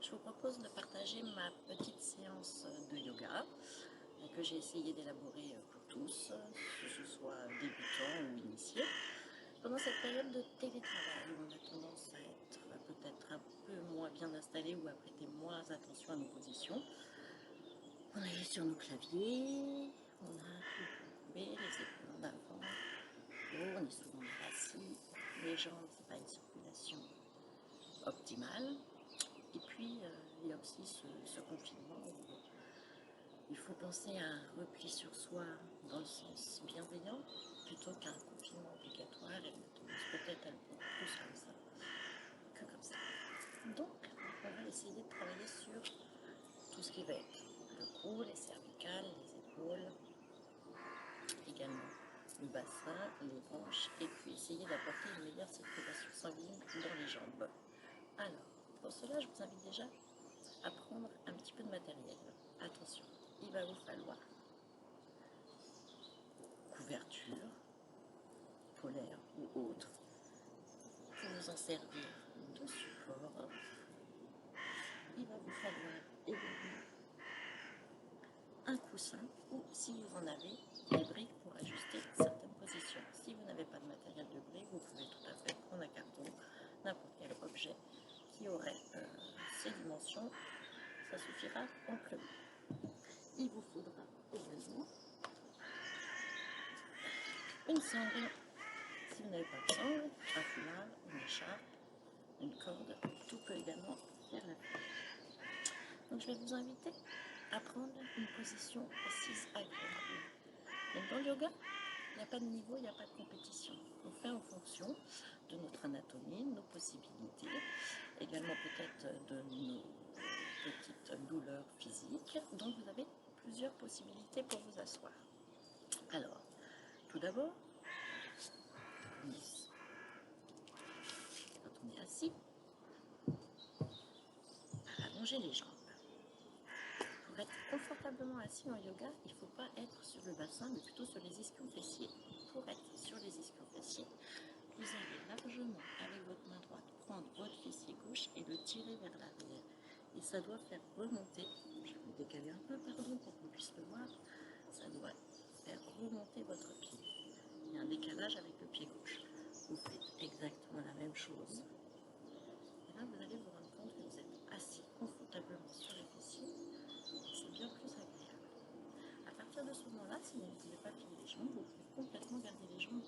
je vous propose de partager ma petite séance de yoga que j'ai essayé d'élaborer pour tous, que ce soit débutants ou initiés. Pendant cette période de télétravail, où on a tendance à être peut-être un peu moins bien installé ou à prêter moins attention à nos positions, on est sur nos claviers, on a tout courbé, les épaules en avant, on est souvent assis, les jambes, c'est pas une circulation optimale. Et puis, il y a aussi ce confinement où il faut penser à un repli sur soi dans le sens bienveillant plutôt qu'un confinement obligatoire, et on a tendance peut-être à le prendre plus comme ça que comme ça. Donc, on va essayer de travailler sur tout ce qui va être le cou, les cervicales, les épaules, également le bassin, les hanches, et puis essayer d'apporter une meilleure circulation sanguine dans les jambes. Alors, pour cela, je vous invite déjà à prendre un petit peu de matériel. Attention, il va vous falloir couverture, polaire ou autre, pour vous en servir de support. Il va vous falloir également un coussin ou, si vous en avez, des briques pour ajuster certaines positions. Si vous n'avez pas de matériel de briques, vous pouvez tout à fait prendre un carton, n'importe quel objet qui aurait ces dimensions, ça suffira amplement. Il vous faudra également une sangle. Si vous n'avez pas de sangle, un foulard, une écharpe, une corde, tout peut également faire l'affaire. Donc je vais vous inviter à prendre une position assise agréable. Donc dans le yoga, il n'y a pas de niveau, il n'y a pas de compétition. On fait en fonction de notre anatomie, de nos possibilités, également peut-être de nos petites douleurs physiques. Donc vous avez plusieurs possibilités pour vous asseoir. Alors, tout d'abord, quand on est assis, allongez les jambes. Pour être confortablement assis en yoga, il ne faut pas être sur le bassin, mais plutôt sur les ischions fessiers. Pour être sur les ischions fessiers, vous allez largement, avec votre main droite, prendre votre fessier gauche et le tirer vers l'arrière. Et ça doit faire remonter, je vais vous décaler un peu, pardon, pour qu'on puisse le voir, ça doit faire remonter votre pied. Il y a un décalage avec le pied gauche. Vous faites exactement la même chose. Et là, vous allez vous rendre compte que vous êtes assis confortablement sur les fessiers. C'est bien plus agréable. À partir de ce moment-là, si vous ne pouvez pas plier les jambes, vous pouvez complètement garder les jambes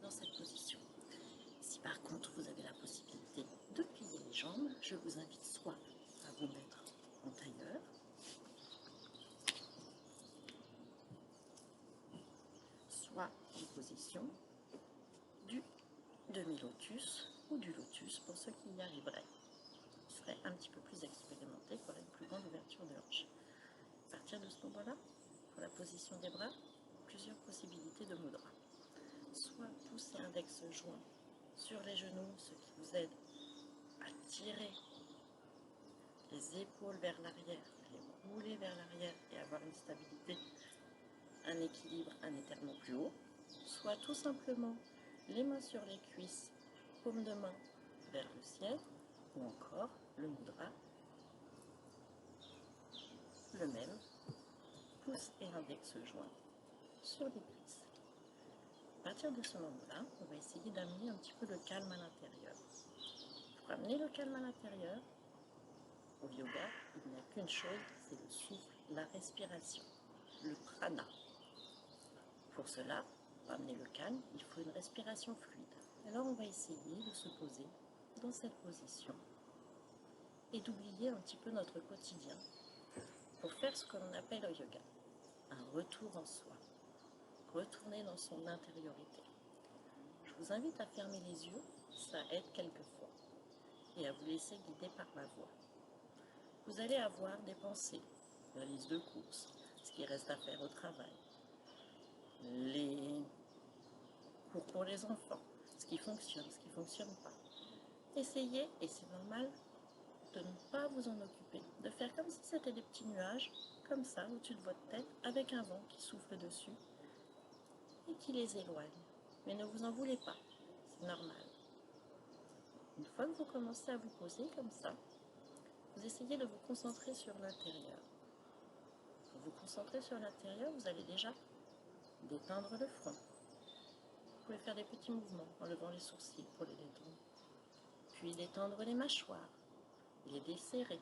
dans cette position. Si par contre vous avez la possibilité de plier les jambes, je vous invite soit à vous mettre en tailleur, soit en position du demi-lotus ou du lotus pour ceux qui y arriveraient. Ils seraient un petit peu plus expérimentés, qui auraient une plus grande ouverture de hanche. À partir de ce moment-là, pour la position des bras, plusieurs possibilités de mudra. Soit pousser index joint sur les genoux, ce qui vous aide à tirer les épaules vers l'arrière, les rouler vers l'arrière et avoir une stabilité, un équilibre, un étirement plus haut. Soit tout simplement les mains sur les cuisses, paume de main vers le ciel, ou encore le mudra, le même, pouce et index joints sur les cuisses. À partir de ce moment-là, on va essayer d'amener un petit peu le calme à l'intérieur. Pour amener le calme à l'intérieur, au yoga, il n'y a qu'une chose, c'est le souffle, la respiration, le prana. Pour cela, pour amener le calme, il faut une respiration fluide. Alors on va essayer de se poser dans cette position et d'oublier un petit peu notre quotidien pour faire ce que l'on appelle au yoga un retour en soi, retourner dans son intériorité. Je vous invite à fermer les yeux, ça aide quelquefois, et à vous laisser guider par ma voix. Vous allez avoir des pensées, la liste de courses, ce qui reste à faire au travail, les cours pour les enfants, ce qui fonctionne, ce qui ne fonctionne pas. Essayez, et c'est normal, de ne pas vous en occuper, de faire comme si c'était des petits nuages, comme ça, au-dessus de votre tête, avec un vent qui souffle dessus et qui les éloigne. Mais ne vous en voulez pas, c'est normal. Une fois que vous commencez à vous poser comme ça, vous essayez de vous concentrer sur l'intérieur. Pour vous concentrer sur l'intérieur, vous allez déjà détendre le front. Vous pouvez faire des petits mouvements en levant les sourcils pour les détendre. Puis détendre les mâchoires, les desserrer.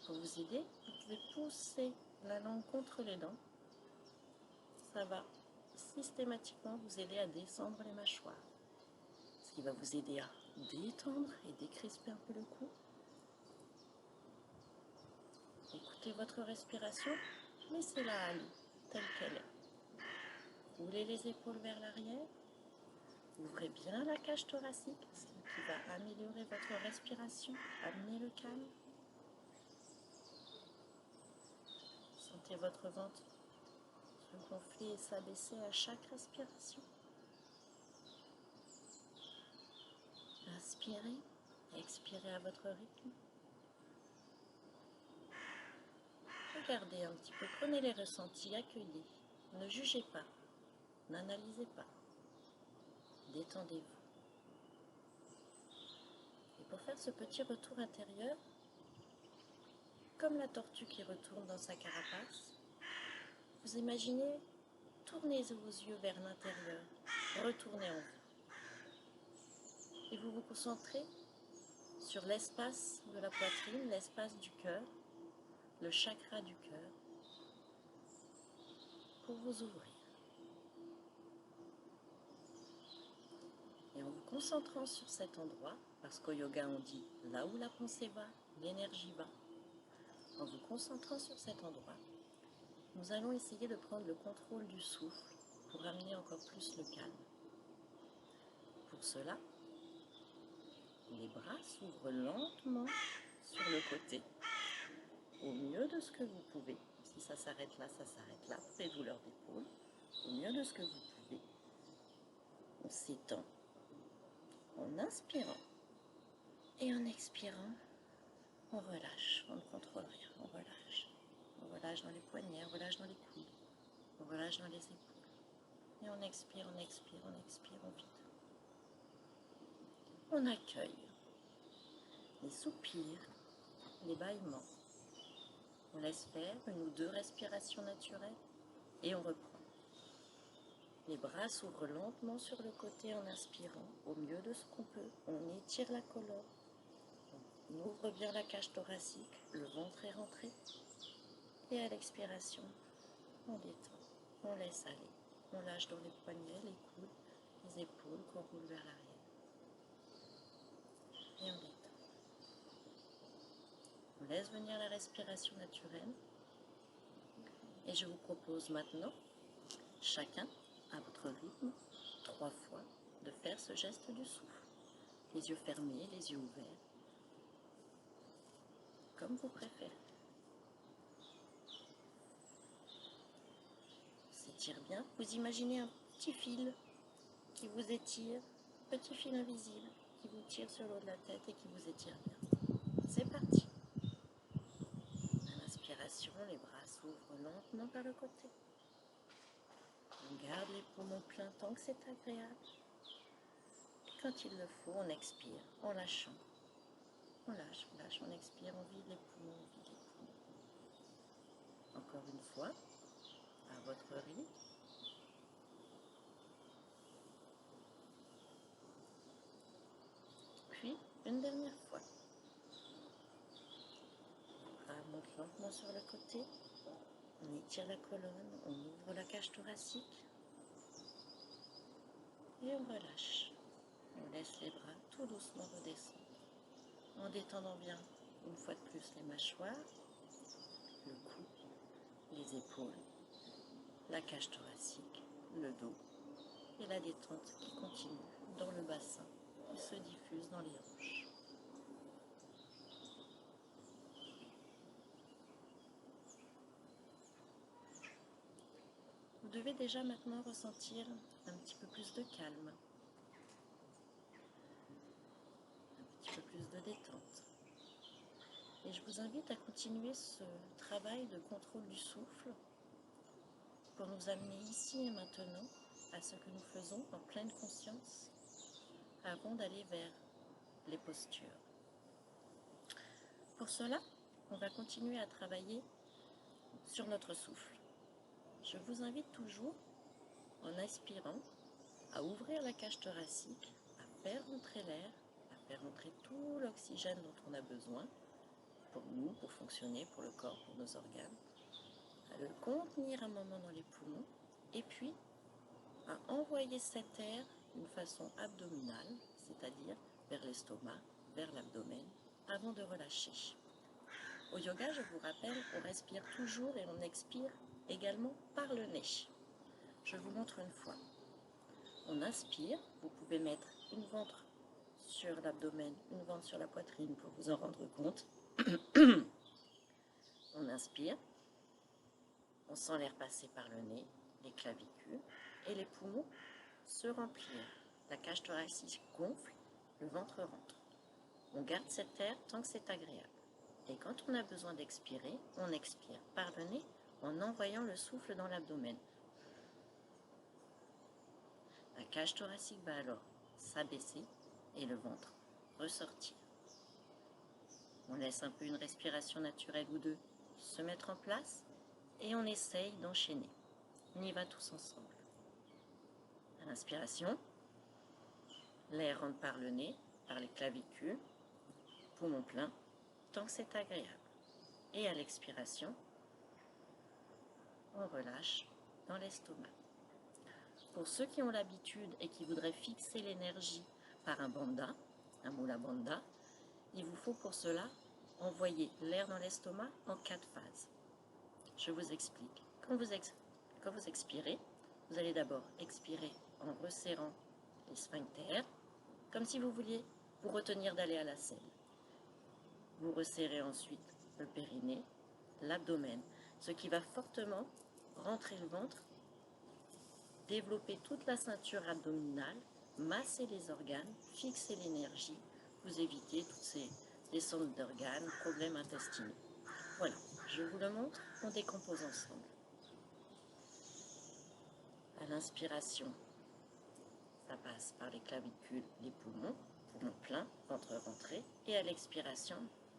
Pour vous aider, vous pouvez pousser la langue contre les dents. Ça va systématiquement vous aider à descendre les mâchoires. Ce qui va vous aider à détendre et décrisper un peu le cou. Écoutez votre respiration, laissez-la aller telle qu'elle est. Roulez les épaules vers l'arrière. Ouvrez bien la cage thoracique, ce qui va améliorer votre respiration, amener le calme. Sentez votre ventre se gonfler et s'abaisser à chaque respiration. Inspirez, expirez à votre rythme. Regardez un petit peu, prenez les ressentis, accueillez. Ne jugez pas, n'analysez pas. Détendez-vous. Et pour faire ce petit retour intérieur, comme la tortue qui retourne dans sa carapace, vous imaginez, tournez vos yeux vers l'intérieur, retournez en vous. Et vous vous concentrez sur l'espace de la poitrine, l'espace du cœur, le chakra du cœur, pour vous ouvrir. Et en vous concentrant sur cet endroit, parce qu'au yoga on dit là où la pensée va, l'énergie va, en vous concentrant sur cet endroit, nous allons essayer de prendre le contrôle du souffle pour amener encore plus le calme. Pour cela, les bras s'ouvrent lentement sur le côté, au mieux de ce que vous pouvez. Si ça s'arrête là, ça s'arrête là, pour les douleurs d'épaule. Au mieux de ce que vous pouvez. On s'étend en inspirant et en expirant, on relâche, on ne contrôle rien, on relâche. On relâche dans les poignets, on relâche dans les coudes, on relâche dans les épaules. Et on expire, on expire, on expire, on vide. On accueille les soupirs, les bâillements. On laisse faire 1 ou 2 respirations naturelles et on reprend. Les bras s'ouvrent lentement sur le côté en inspirant, au mieux de ce qu'on peut. On étire la colonne, on ouvre bien la cage thoracique, le ventre est rentré. Et à l'expiration, on détend, on laisse aller. On lâche dans les poignets, les coudes, les épaules, qu'on roule vers l'arrière. Et on détend. On laisse venir la respiration naturelle. Et je vous propose maintenant, chacun à votre rythme, 3 fois, de faire ce geste du souffle. Les yeux fermés, les yeux ouverts, comme vous préférez. S'étire bien. Vous imaginez un petit fil qui vous étire, petit fil invisible qui vous tire sur le haut de la tête et qui vous étire bien. C'est parti. À l'inspiration, les bras s'ouvrent lentement vers le côté. On garde les poumons pleins tant que c'est agréable. Quand il le faut, on expire en lâchant. On lâche, on expire, on vide les poumons, on vide les poumons. Encore une fois, à votre rythme. Puis, une dernière fois. Les bras montent lentement sur le côté. On étire la colonne, on ouvre la cage thoracique. Et on relâche. On laisse les bras tout doucement redescendre. En détendant bien, une fois de plus, les mâchoires, le cou, les épaules, la cage thoracique, le dos et la détente qui continue dans le bassin qui se diffuse dans les hanches. Vous devez déjà maintenant ressentir un petit peu plus de calme, un petit peu plus de détente. Et je vous invite à continuer ce travail de contrôle du souffle pour nous amener ici et maintenant à ce que nous faisons en pleine conscience avant d'aller vers les postures. Pour cela, on va continuer à travailler sur notre souffle. Je vous invite toujours, en inspirant, à ouvrir la cage thoracique, à faire rentrer l'air, à faire rentrer tout l'oxygène dont on a besoin, pour nous, pour fonctionner, pour le corps, pour nos organes, à le contenir un moment dans les poumons, et puis à envoyer cet air d'une façon abdominale, c'est-à-dire vers l'estomac, vers l'abdomen, avant de relâcher. Au yoga, je vous rappelle, on respire toujours et on expire également par le nez. Je vous montre une fois. On inspire, vous pouvez mettre une ventre sur l'abdomen, une ventre sur la poitrine pour vous en rendre compte. On inspire, on sent l'air passer par le nez, les clavicules et les poumons se remplir. La cage thoracique gonfle, le ventre rentre. On garde cet air tant que c'est agréable. Et quand on a besoin d'expirer, on expire par le nez en envoyant le souffle dans l'abdomen. La cage thoracique va alors s'abaisser et le ventre ressortir. On laisse un peu une respiration naturelle ou deux se mettre en place et on essaye d'enchaîner. On y va tous ensemble. À l'inspiration, l'air rentre par le nez, par les clavicules, poumon plein, tant que c'est agréable. Et à l'expiration, on relâche dans l'estomac. Pour ceux qui ont l'habitude et qui voudraient fixer l'énergie par un bandha, un mula bandha, il vous faut pour cela envoyer l'air dans l'estomac en 4 phases. Je vous explique. Quand vous expirez, vous allez d'abord expirer en resserrant les sphincters, comme si vous vouliez vous retenir d'aller à la selle. Vous resserrez ensuite le périnée, l'abdomen, ce qui va fortement rentrer le ventre, développer toute la ceinture abdominale, masser les organes, fixer l'énergie, vous évitez toutes ces descentes d'organes, problèmes intestinaux. Voilà, je vous le montre, on décompose ensemble. À l'inspiration, ça passe par les clavicules, les poumons plein, ventre rentré, et à l'expiration,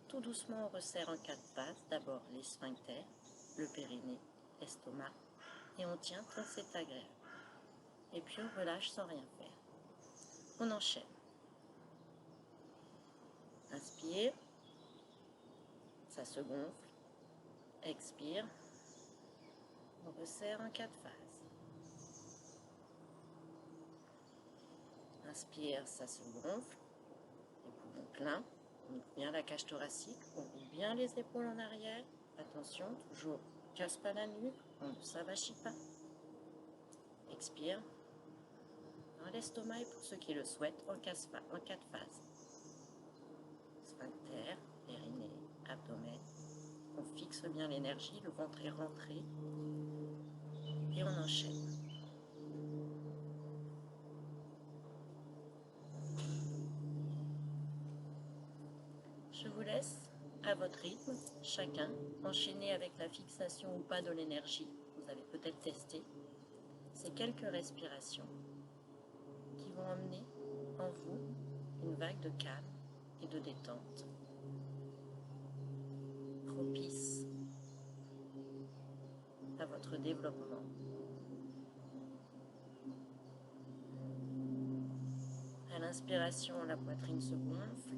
tout doucement on resserre en 4 phases, d'abord les sphincters, le périnée, l'estomac, et on tient quand c'est agréable. Et puis on relâche sans rien faire. On enchaîne. Inspire, ça se gonfle, expire, on resserre en 4 phases. Inspire, ça se gonfle, les poumons pleins, on ouvre bien la cage thoracique, on ouvre bien les épaules en arrière. Attention, toujours, casse pas la nuque, on ne s'avachit pas. Expire. Dans l'estomac et pour ceux qui le souhaitent, en 4 phases. Sphincter, périnée, abdomen. On fixe bien l'énergie, le ventre est rentré et on enchaîne. Je vous laisse à votre rythme, chacun, enchaîner avec la fixation ou pas de l'énergie. Vous avez peut-être testé ces quelques respirations qui vont emmener en vous une vague de calme et de détente, propice à votre développement. À l'inspiration, la poitrine se gonfle.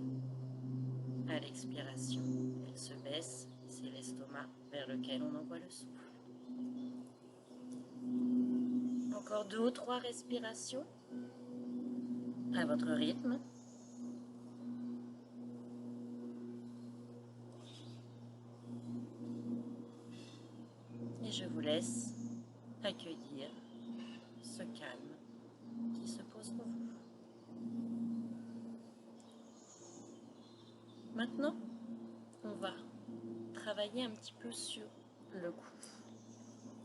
À l'expiration, elle se baisse. C'est l'estomac vers lequel on envoie le souffle. Encore 2 ou 3 respirations à votre rythme. Et je vous laisse accueillir ce calme qui se pose en vous. Maintenant, on va travailler un petit peu sur le cou.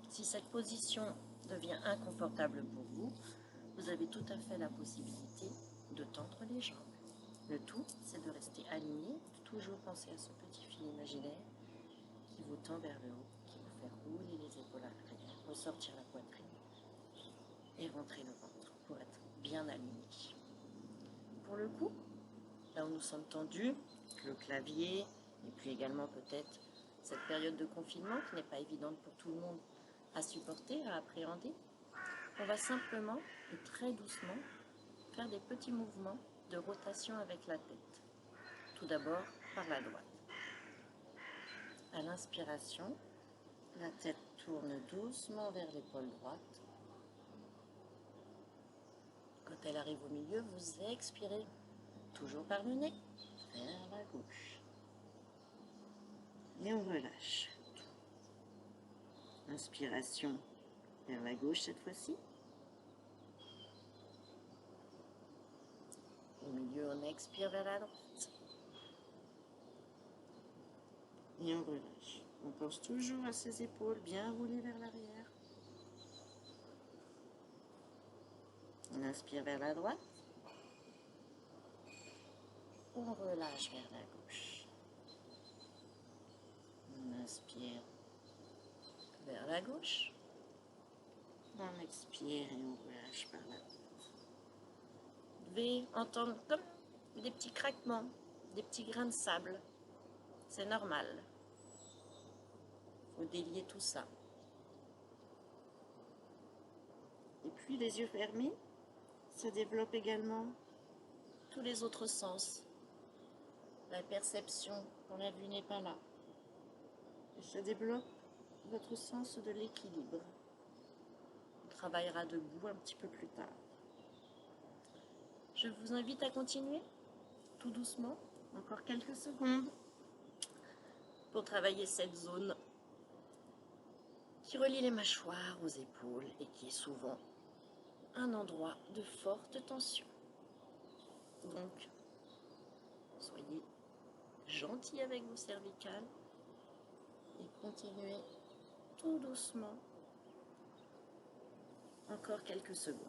Si cette position devient inconfortable pour vous, vous avez tout à fait la possibilité de tendre les jambes. Le tout, c'est de rester aligné, de toujours penser à ce petit fil imaginaire qui vous tend vers le haut, qui vous fait rouler les épaules à l'arrière, ressortir la poitrine et rentrer le ventre pour être bien aligné. Pour le cou, là où nous sommes tendus, le clavier, Et puis également peut-être cette période de confinement qui n'est pas évidente pour tout le monde à supporter, à appréhender. On va simplement et très doucement faire des petits mouvements de rotation avec la tête. Tout d'abord par la droite. À l'inspiration, la tête tourne doucement vers l'épaule droite. Quand elle arrive au milieu, vous expirez, toujours par le nez, vers la gauche. Et on relâche. Inspiration vers la gauche cette fois-ci. Au milieu, on expire vers la droite. Et on relâche. On pense toujours à ses épaules bien roulées vers l'arrière. On inspire vers la droite. On relâche vers la gauche. On inspire vers la gauche. On expire et on relâche par la droite. Vous devez entendre comme des petits craquements, des petits grains de sable. C'est normal. Il faut délier tout ça. Et puis les yeux fermés, ça développe également tous les autres sens. La perception quand la vue n'est pas là. Et ça développe votre sens de l'équilibre. On travaillera debout un petit peu plus tard. Je vous invite à continuer, tout doucement, encore quelques secondes, pour travailler cette zone qui relie les mâchoires aux épaules et qui est souvent un endroit de forte tension. Donc, soyez gentil avec vos cervicales et continuez tout doucement, encore quelques secondes.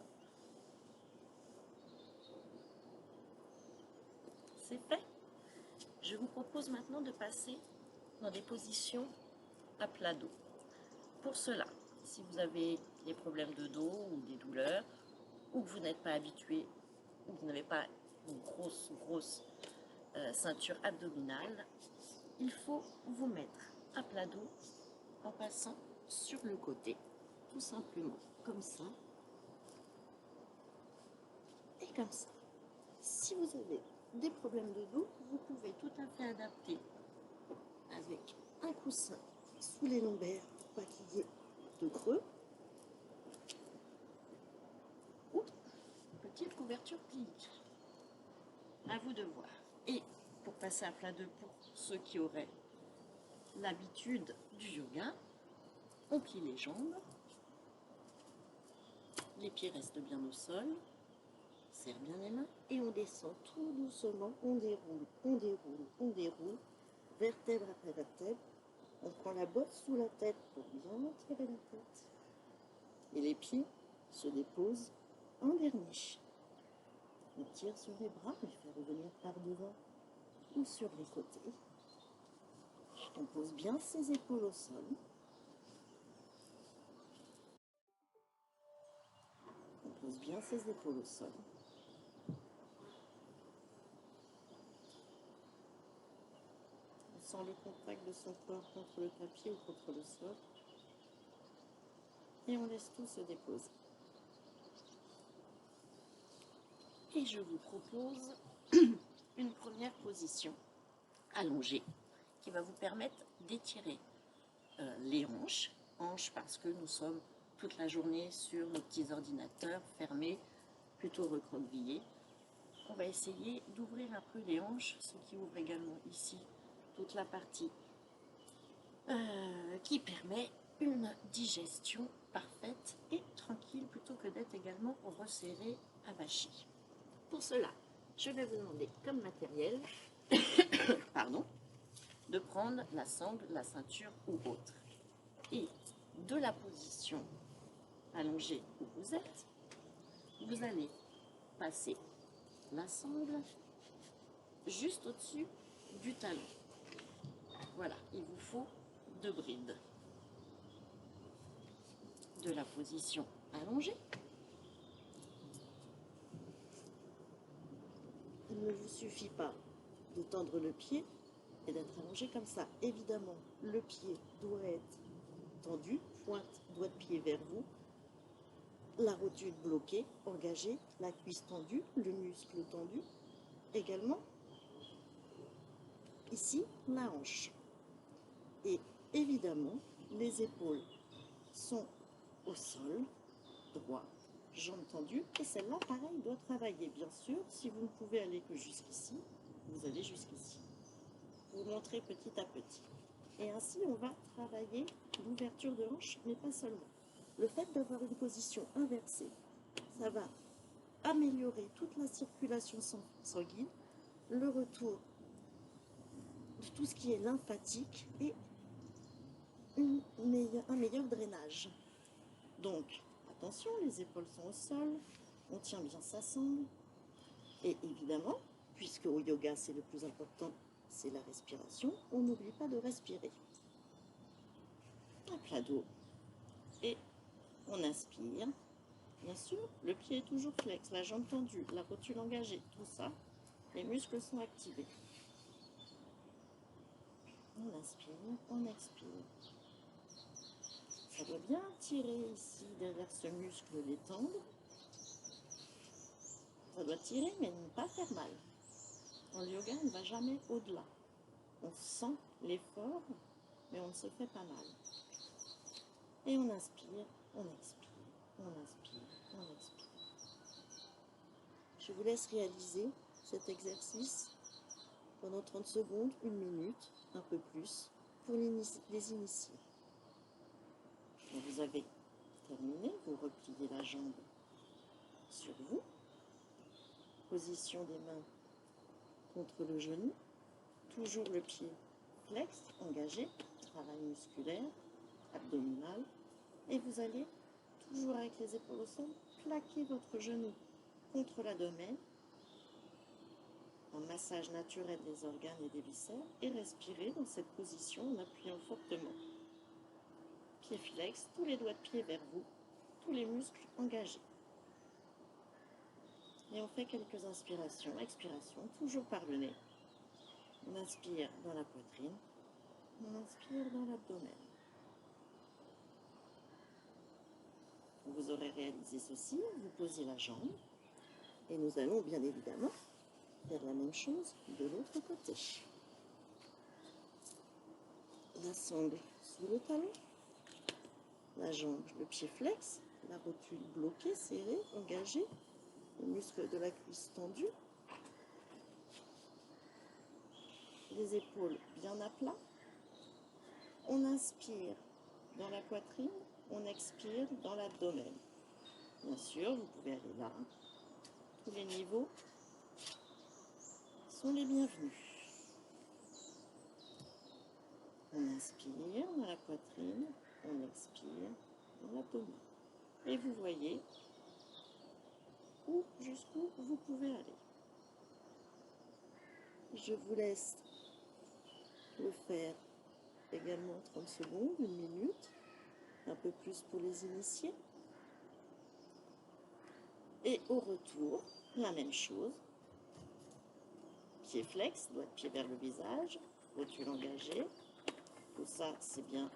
C'est fait. Je vous propose maintenant de passer dans des positions à plat dos. Pour cela, si vous avez des problèmes de dos ou des douleurs, ou que vous n'êtes pas habitué, ou que vous n'avez pas une grosse ceinture abdominale, il faut vous mettre à plat dos en passant sur le côté, tout simplement, comme ça, et comme ça. Si vous avez des problèmes de dos, vous pouvez tout à fait adapter avec un coussin sous les lombaires pour pas qu'il y ait de creux, ou une petite couverture pliée. À vous de voir. Et pour passer à plat dos, pour ceux qui auraient l'habitude du yoga, on plie les jambes, les pieds restent bien au sol, on serre bien les mains et on descend tout doucement, on déroule, on déroule, on déroule, vertèbre après vertèbre. On prend la bosse sous la tête pour bien tirer la tête. Et les pieds se déposent en dernier. On tire sur les bras, on les fait revenir par devant ou sur les côtés. On pose bien ses épaules au sol. On pose bien ses épaules au sol. On sent le contact de son corps contre le papier ou contre le sol. Et on laisse tout se déposer. Et je vous propose une première position allongée qui va vous permettre d'étirer les hanches. Hanches parce que nous sommes toute la journée sur nos petits ordinateurs fermés, plutôt recroquevillés. On va essayer d'ouvrir un peu les hanches, ce qui ouvre également ici toute la partie qui permet une digestion parfaite et tranquille plutôt que d'être également resserré, abaché. Pour cela, je vais vous demander comme matériel pardon, de prendre la sangle, la ceinture ou autre. Et de la position allongée où vous êtes, vous allez passer la sangle juste au-dessus du talon. Voilà, il vous faut 2 brides. De la position allongée, il ne vous suffit pas de tendre le pied, et d'être allongé comme ça. Évidemment, le pied doit être tendu, pointe doigt de pied vers vous, la rotule bloquée, engagée, la cuisse tendue, le muscle tendu. Également, ici, la hanche. Et évidemment, les épaules sont au sol, droit, jambes tendues. Et celle-là, pareil, doit travailler. Bien sûr, si vous ne pouvez aller que jusqu'ici, vous allez jusqu'ici. Vous montrez petit à petit. Et ainsi, on va travailler l'ouverture de hanche, mais pas seulement. Le fait d'avoir une position inversée, ça va améliorer toute la circulation sanguine, le retour de tout ce qui est lymphatique et un meilleur drainage. Donc, attention, les épaules sont au sol, on tient bien sa sangle. Et évidemment, puisque au yoga, c'est le plus important, c'est la respiration, on n'oublie pas de respirer. Un plat d'eau. Et on inspire. Bien sûr, le pied est toujours flex, la jambe tendue, la rotule engagée, tout ça, les muscles sont activés. On inspire, on expire. Ça doit bien tirer ici, derrière ce muscle, l'étendre. Ça doit tirer, mais ne pas faire mal. En yoga, on ne va jamais au-delà. On sent l'effort, mais on ne se fait pas mal. Et on inspire, on expire, on inspire, on expire. Je vous laisse réaliser cet exercice pendant 30 secondes, 1 minute, un peu plus, pour les initiés. Quand vous avez terminé, vous repliez la jambe sur vous. Position des mains contre le genou. Toujours le pied flex, engagé, travail musculaire, abdominal. Et vous allez, toujours avec les épaules au sol, plaquer votre genou contre l'abdomen. Un massage naturel des organes et des viscères. Et respirer dans cette position en appuyant fortement. Pied flex, tous les doigts de pied vers vous, tous les muscles engagés. Et on fait quelques inspirations, expirations, toujours par le nez. On inspire dans la poitrine, on inspire dans l'abdomen. Vous aurez réalisé ceci, vous posez la jambe et nous allons bien évidemment faire la même chose de l'autre côté. La sangle sous le talon, la jambe, le pied flex, la rotule bloquée, serrée, engagée, le muscle de la cuisse tendu, les épaules bien à plat. On inspire dans la poitrine, on expire dans l'abdomen. Bien sûr, vous pouvez aller là. Tous les niveaux sont les bienvenus. On inspire dans la poitrine, on expire dans l'abdomen. Et vous voyez jusqu'où vous pouvez aller. Je vous laisse le faire également 30 secondes, 1 minute, un peu plus pour les initiés. Et au retour, la même chose. Pied flex, doigt de pied vers le visage, rotule engagée. Tout ça, c'est bien,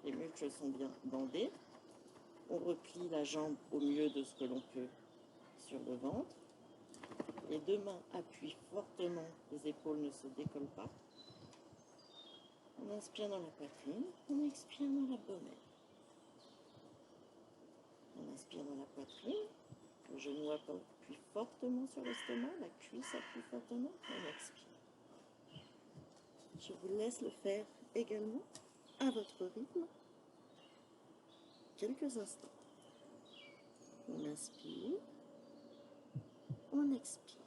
les muscles sont bien bandés. On replie la jambe au mieux de ce que l'on peut sur le ventre. Les deux mains appuient fortement, les épaules ne se décollent pas. On inspire dans la poitrine, on expire dans l'abdomen. On inspire dans la poitrine, le genou appuie fortement sur l'estomac, la cuisse appuie fortement, on expire. Je vous laisse le faire également à votre rythme, quelques instants. On inspire, on expire.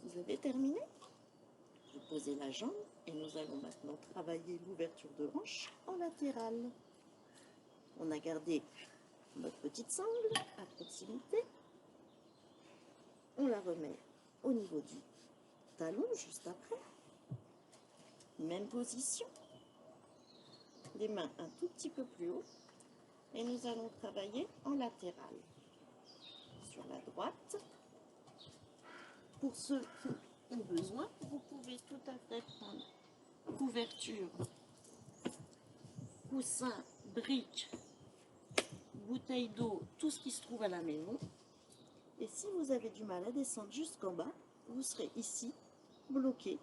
Vous avez terminé? Vous posez la jambe et nous allons maintenant travailler l'ouverture de hanche en latérale. On a gardé notre petite sangle à proximité. On la remet au niveau du talon juste après. Même position. Les mains un tout petit peu plus haut. Et nous allons travailler en latéral. Sur la droite. Pour ceux qui au besoin, vous pouvez tout à fait prendre couverture, coussin, briques, bouteille d'eau, tout ce qui se trouve à la maison. Et si vous avez du mal à descendre jusqu'en bas, vous serez ici, bloqué,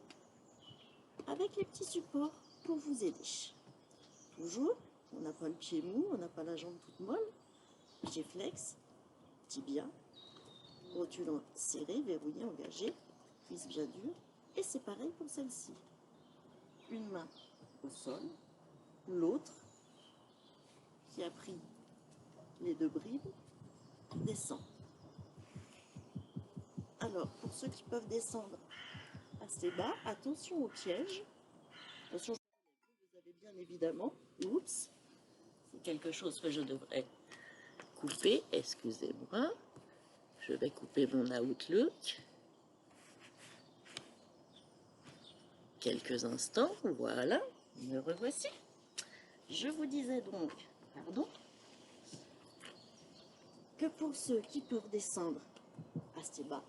avec les petits supports pour vous aider. Toujours, on n'a pas le pied mou, on n'a pas la jambe toute molle. Pied flex, tibia, rotulon serré, verrouillé, engagé, cuisse bien dure. Et c'est pareil pour celle-ci. Une main au sol, l'autre qui a pris les deux bribes descend. Alors, pour ceux qui peuvent descendre assez bas, attention au piège. Attention, vous avez bien évidemment, oups, c'est quelque chose que je devrais couper, excusez-moi. Je vais couper mon Outlook. Quelques instants, voilà, me revoici. Je vous disais donc, pardon, que pour ceux qui peuvent descendre assez bas,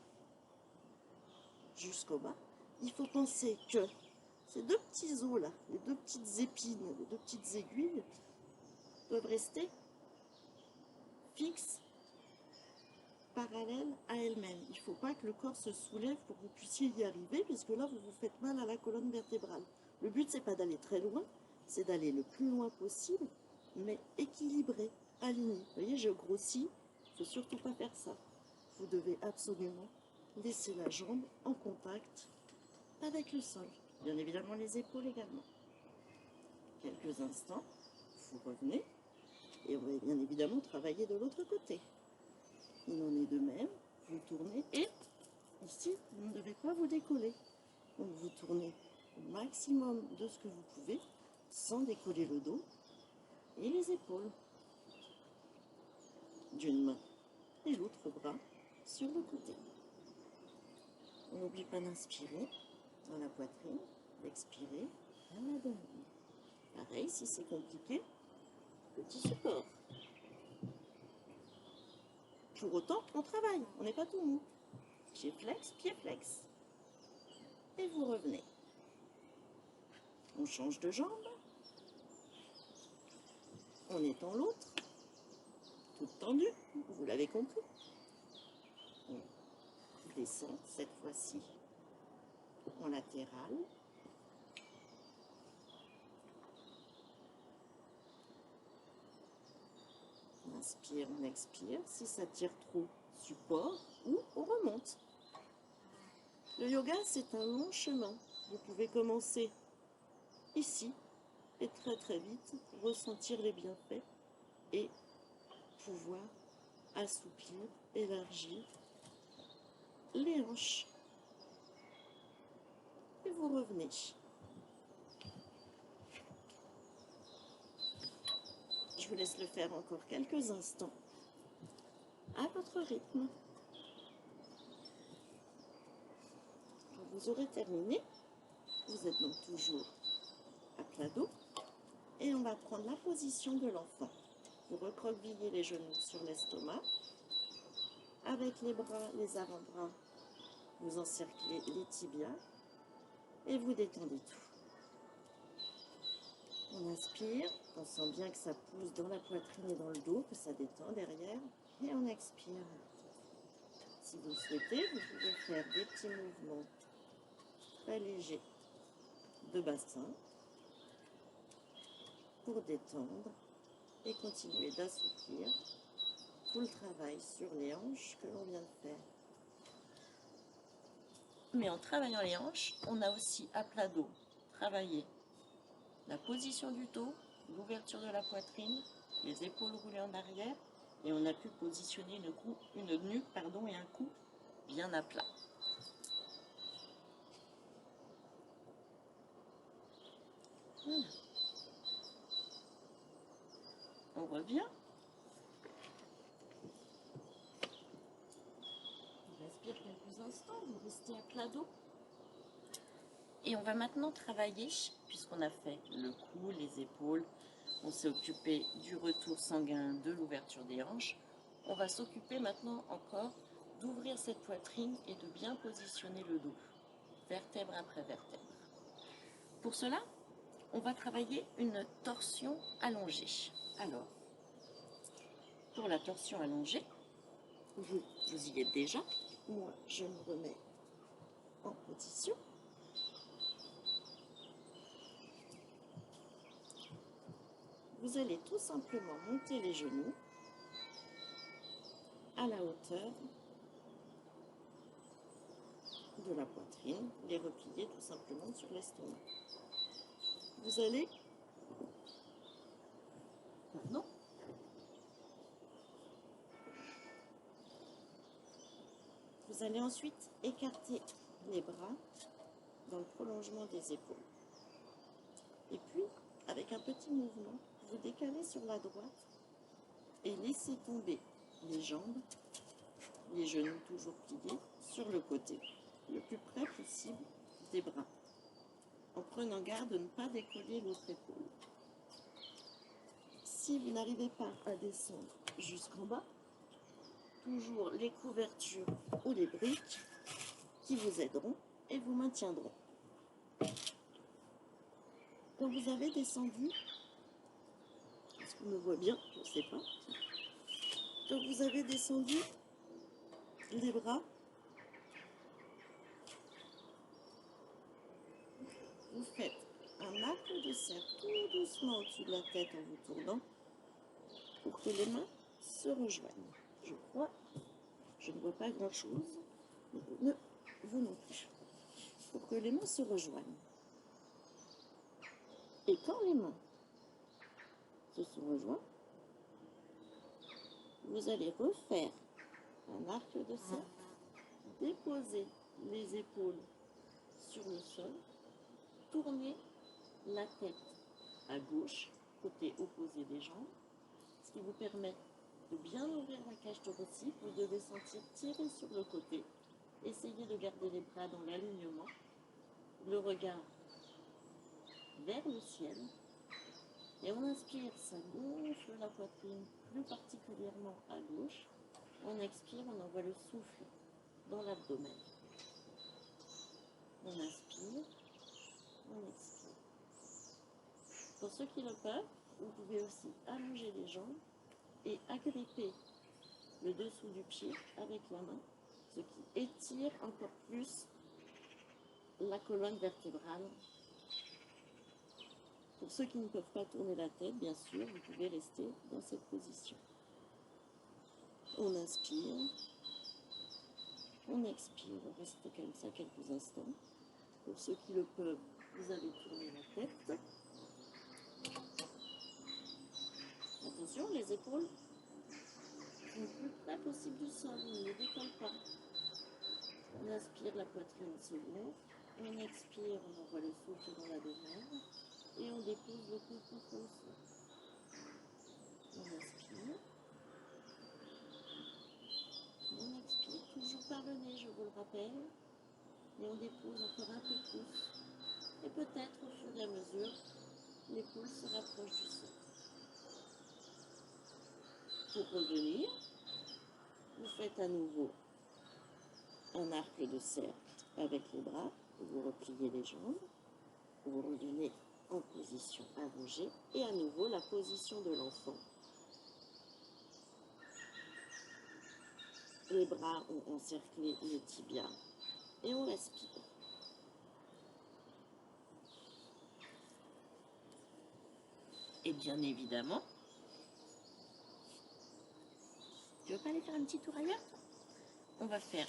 jusqu'au bas, il faut penser que ces deux petits os là, les deux petites épines, les deux petites aiguilles, doivent rester fixes, parallèles à elles-mêmes. Il ne faut pas que le corps se soulève pour que vous puissiez y arriver, puisque là, vous vous faites mal à la colonne vertébrale. Le but, c'est pas d'aller très loin, c'est d'aller le plus loin possible, mais équilibré, aligné. Vous voyez, je grossis, il ne faut surtout pas faire ça. Vous devez absolument laisser la jambe en contact avec le sol. Bien évidemment, les épaules également. Quelques instants, vous revenez, et on va bien évidemment travailler de l'autre côté. Il en est de même, vous tournez, et ici, vous ne devez pas vous décoller. Donc vous tournez au maximum de ce que vous pouvez, sans décoller le dos et les épaules d'une main et l'autre bras sur le côté. On n'oublie pas d'inspirer dans la poitrine, d'expirer à l'abdomen. Pareil, si c'est compliqué, petit support. Pour autant, on travaille, on n'est pas tout mou. Pied flex, et vous revenez. On change de jambe, on étend l'autre, toute tendue, vous l'avez compris. On descend cette fois-ci en latéral. On inspire, on expire. Si ça tire trop, support ou on remonte. Le yoga, c'est un long chemin. Vous pouvez commencer ici et très très vite ressentir les bienfaits et pouvoir assouplir, élargir les hanches. Et vous revenez. Je vous laisse le faire encore quelques instants à votre rythme. Quand vous aurez terminé, vous êtes donc toujours à plat dos et on va prendre la position de l'enfant. Vous recroquevillez les genoux sur l'estomac. Avec les bras, les avant-bras, vous encerclez les tibias et vous détendez tout. On inspire, on sent bien que ça pousse dans la poitrine et dans le dos, que ça détend derrière, et on expire. Si vous le souhaitez, vous pouvez faire des petits mouvements très légers de bassin pour détendre et continuer d'assouplir tout le travail sur les hanches que l'on vient de faire. Mais en travaillant les hanches, on a aussi à plat dos travaillé la position du dos, l'ouverture de la poitrine, les épaules roulées en arrière, et on a pu positionner une nuque et un cou bien à plat. Voilà. On revient. On respire quelques instants, vous restez à plat dos. Et on va maintenant travailler, puisqu'on a fait le cou, les épaules, on s'est occupé du retour sanguin, de l'ouverture des hanches. On va s'occuper maintenant encore d'ouvrir cette poitrine et de bien positionner le dos. vertèbre après vertèbre. Pour cela, on va travailler une torsion allongée. Alors, pour la torsion allongée, vous y êtes déjà. Moi, je me remets en position. Vous allez tout simplement monter les genoux à la hauteur de la poitrine, les replier tout simplement sur l'estomac. Vous allez maintenant ensuite écarter les bras dans le prolongement des épaules. Et puis, avec un petit mouvement, vous décalez sur la droite et laissez tomber les jambes, les genoux toujours pliés, sur le côté, le plus près possible des bras, en prenant garde de ne pas décoller l'autre épaule. Si vous n'arrivez pas à descendre jusqu'en bas, toujours les couvertures ou les briques qui vous aideront et vous maintiendront. Quand vous avez descendu, est-ce qu'on me voit bien? Je ne sais pas. Quand vous avez descendu les bras, vous faites un arc de cercle tout doucement au-dessus de la tête en vous tournant pour que les mains se rejoignent. Je crois, je ne vois pas grand-chose, vous non plus. Pour que les mains se rejoignent. Et quand les mains se sont rejointes, vous allez refaire un arc de cercle, déposer les épaules sur le sol, tourner la tête à gauche, côté opposé des jambes, ce qui vous permet de bien ouvrir la cage thoracique. Vous devez sentir tirer sur le côté. Essayez de garder les bras dans l'alignement, le regard vers le ciel. Et on inspire, ça gonfle la poitrine, plus particulièrement à gauche. On expire, on envoie le souffle dans l'abdomen. On inspire, on expire. Pour ceux qui le peuvent, vous pouvez aussi allonger les jambes et agripper le dessous du pied avec la main, ce qui étire encore plus la colonne vertébrale. Pour ceux qui ne peuvent pas tourner la tête, bien sûr, vous pouvez rester dans cette position. On inspire, on expire, on reste comme ça quelques instants. Pour ceux qui le peuvent, vous allez tourner la tête. Attention, les épaules sont le plus près possible du sol, ne les décolle pas. On inspire, la poitrine se gonfle. On expire, on envoie le souffle dans l'abdomen. Et on dépose le cou contre le sol. On inspire. On expire, toujours par le nez, je vous le rappelle. Et on dépose encore un peu plus. Et peut-être au fur et à mesure, l'épaule se rapproche du sol. Pour revenir, vous faites à nouveau un arc de cercle avec les bras. Vous repliez les jambes. Vous revenez en position allongée. Et à nouveau, la position de l'enfant. Les bras ont encerclé le tibia. Et on respire. Et bien évidemment, tu veux pas aller faire un petit tour ailleurs? On va faire,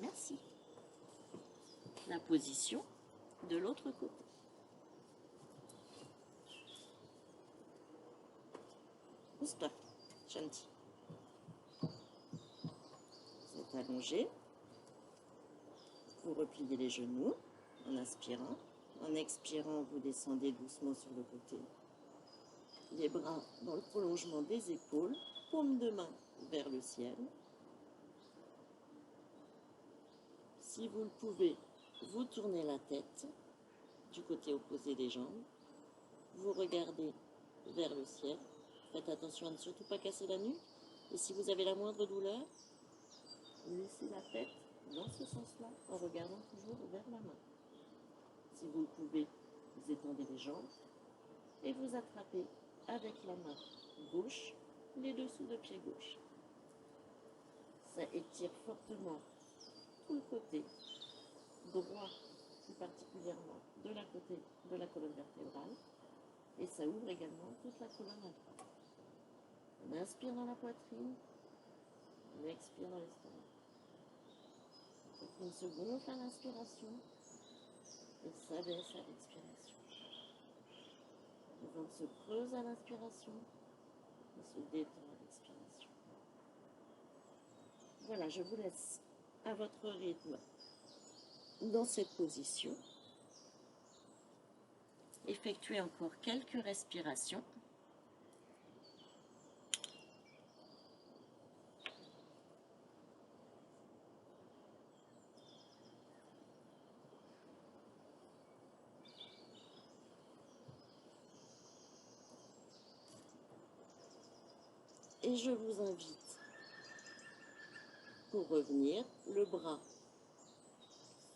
merci, la position de l'autre côté. Pousse-toi, Shanti. Vous êtes allongé. Vous repliez les genoux en inspirant. En expirant, vous descendez doucement sur le côté. Les bras dans le prolongement des épaules. Paume de main vers le ciel. Si vous le pouvez, vous tournez la tête du côté opposé des jambes. Vous regardez vers le ciel. Faites attention à ne surtout pas casser la nuque. Et si vous avez la moindre douleur, laissez la tête dans ce sens-là en regardant toujours vers la main. Si vous le pouvez, vous étendez les jambes et vous attrapez avec la main gauche les dessous de pied gauche. Ça étire fortement tout le côté droit, plus particulièrement de la colonne vertébrale, et ça ouvre également toute la colonne à droite. On inspire dans la poitrine, on expire dans l'estomac. La poitrine se gonfle à l'inspiration et s'abaisse à l'expiration. Le ventre se creuse à l'inspiration et se détend à l'expiration. Voilà, je vous laisse à votre rythme dans cette position. Effectuez encore quelques respirations. Et je vous invite, pour revenir, le bras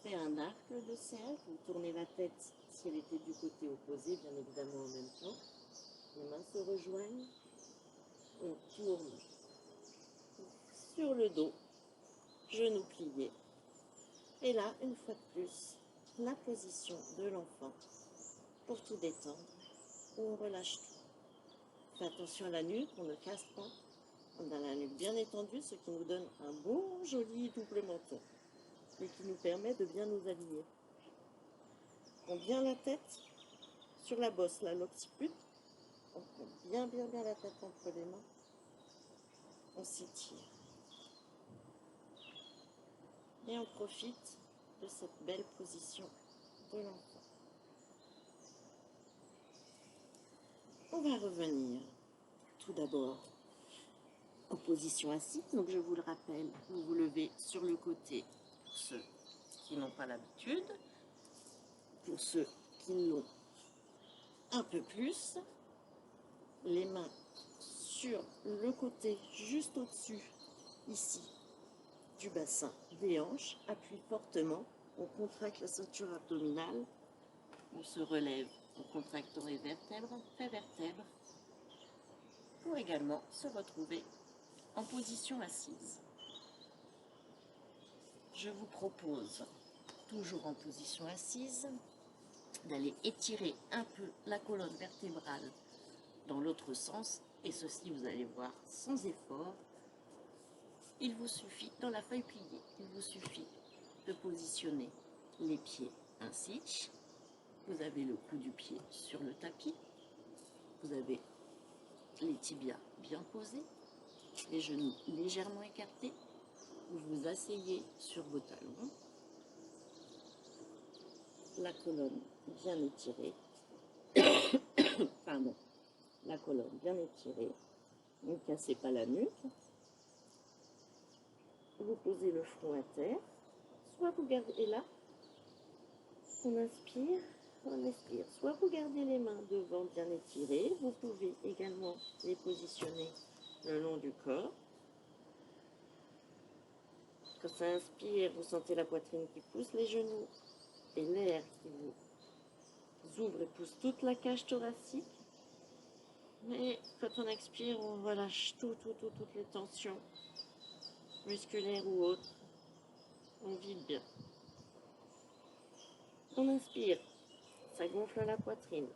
fait un arc de cercle, vous tournez la tête si elle était du côté opposé, bien évidemment en même temps. Les mains se rejoignent, on tourne sur le dos, genoux pliés. Et là, une fois de plus, la position de l'enfant pour tout détendre, on relâche tout. Faites attention à la nuque, on ne casse pas. On a la nuque bien étendue, ce qui nous donne un beau, joli double menton et qui nous permet de bien nous aligner. On prend bien la tête sur la bosse, l'occiput. On prend bien la tête entre les mains. On s'étire. Et on profite de cette belle position de l'enfant. On va revenir tout d'abord en position assise. Donc je vous le rappelle, vous vous levez sur le côté pour ceux qui n'ont pas l'habitude. Pour ceux qui l'ont un peu plus, les mains sur le côté juste au-dessus, ici, du bassin des hanches, appuie fortement, on contracte la ceinture abdominale, on se relève en contractant les vertèbres, fait vertèbres, pour également se retrouver en position assise. Je vous propose, toujours en position assise, d'aller étirer un peu la colonne vertébrale dans l'autre sens, et ceci, vous allez voir, sans effort. Il vous suffit, dans la feuille pliée, il vous suffit de positionner les pieds ainsi. Vous avez le cou du pied sur le tapis, vous avez les tibias bien posés, les genoux légèrement écartés, vous vous asseyez sur vos talons, la colonne bien étirée, pardon, la colonne bien étirée, ne cassez pas la nuque, vous posez le front à terre, soit vous gardez, et là, on inspire, on expire, soit vous gardez les mains devant bien étirées, vous pouvez également les positionner le long du corps. Quand ça inspire, vous sentez la poitrine qui pousse, les genoux et l'air qui vous ouvre et pousse toute la cage thoracique. Mais quand on expire, on relâche toutes les tensions musculaires ou autres. On vide bien. On inspire, ça gonfle la poitrine.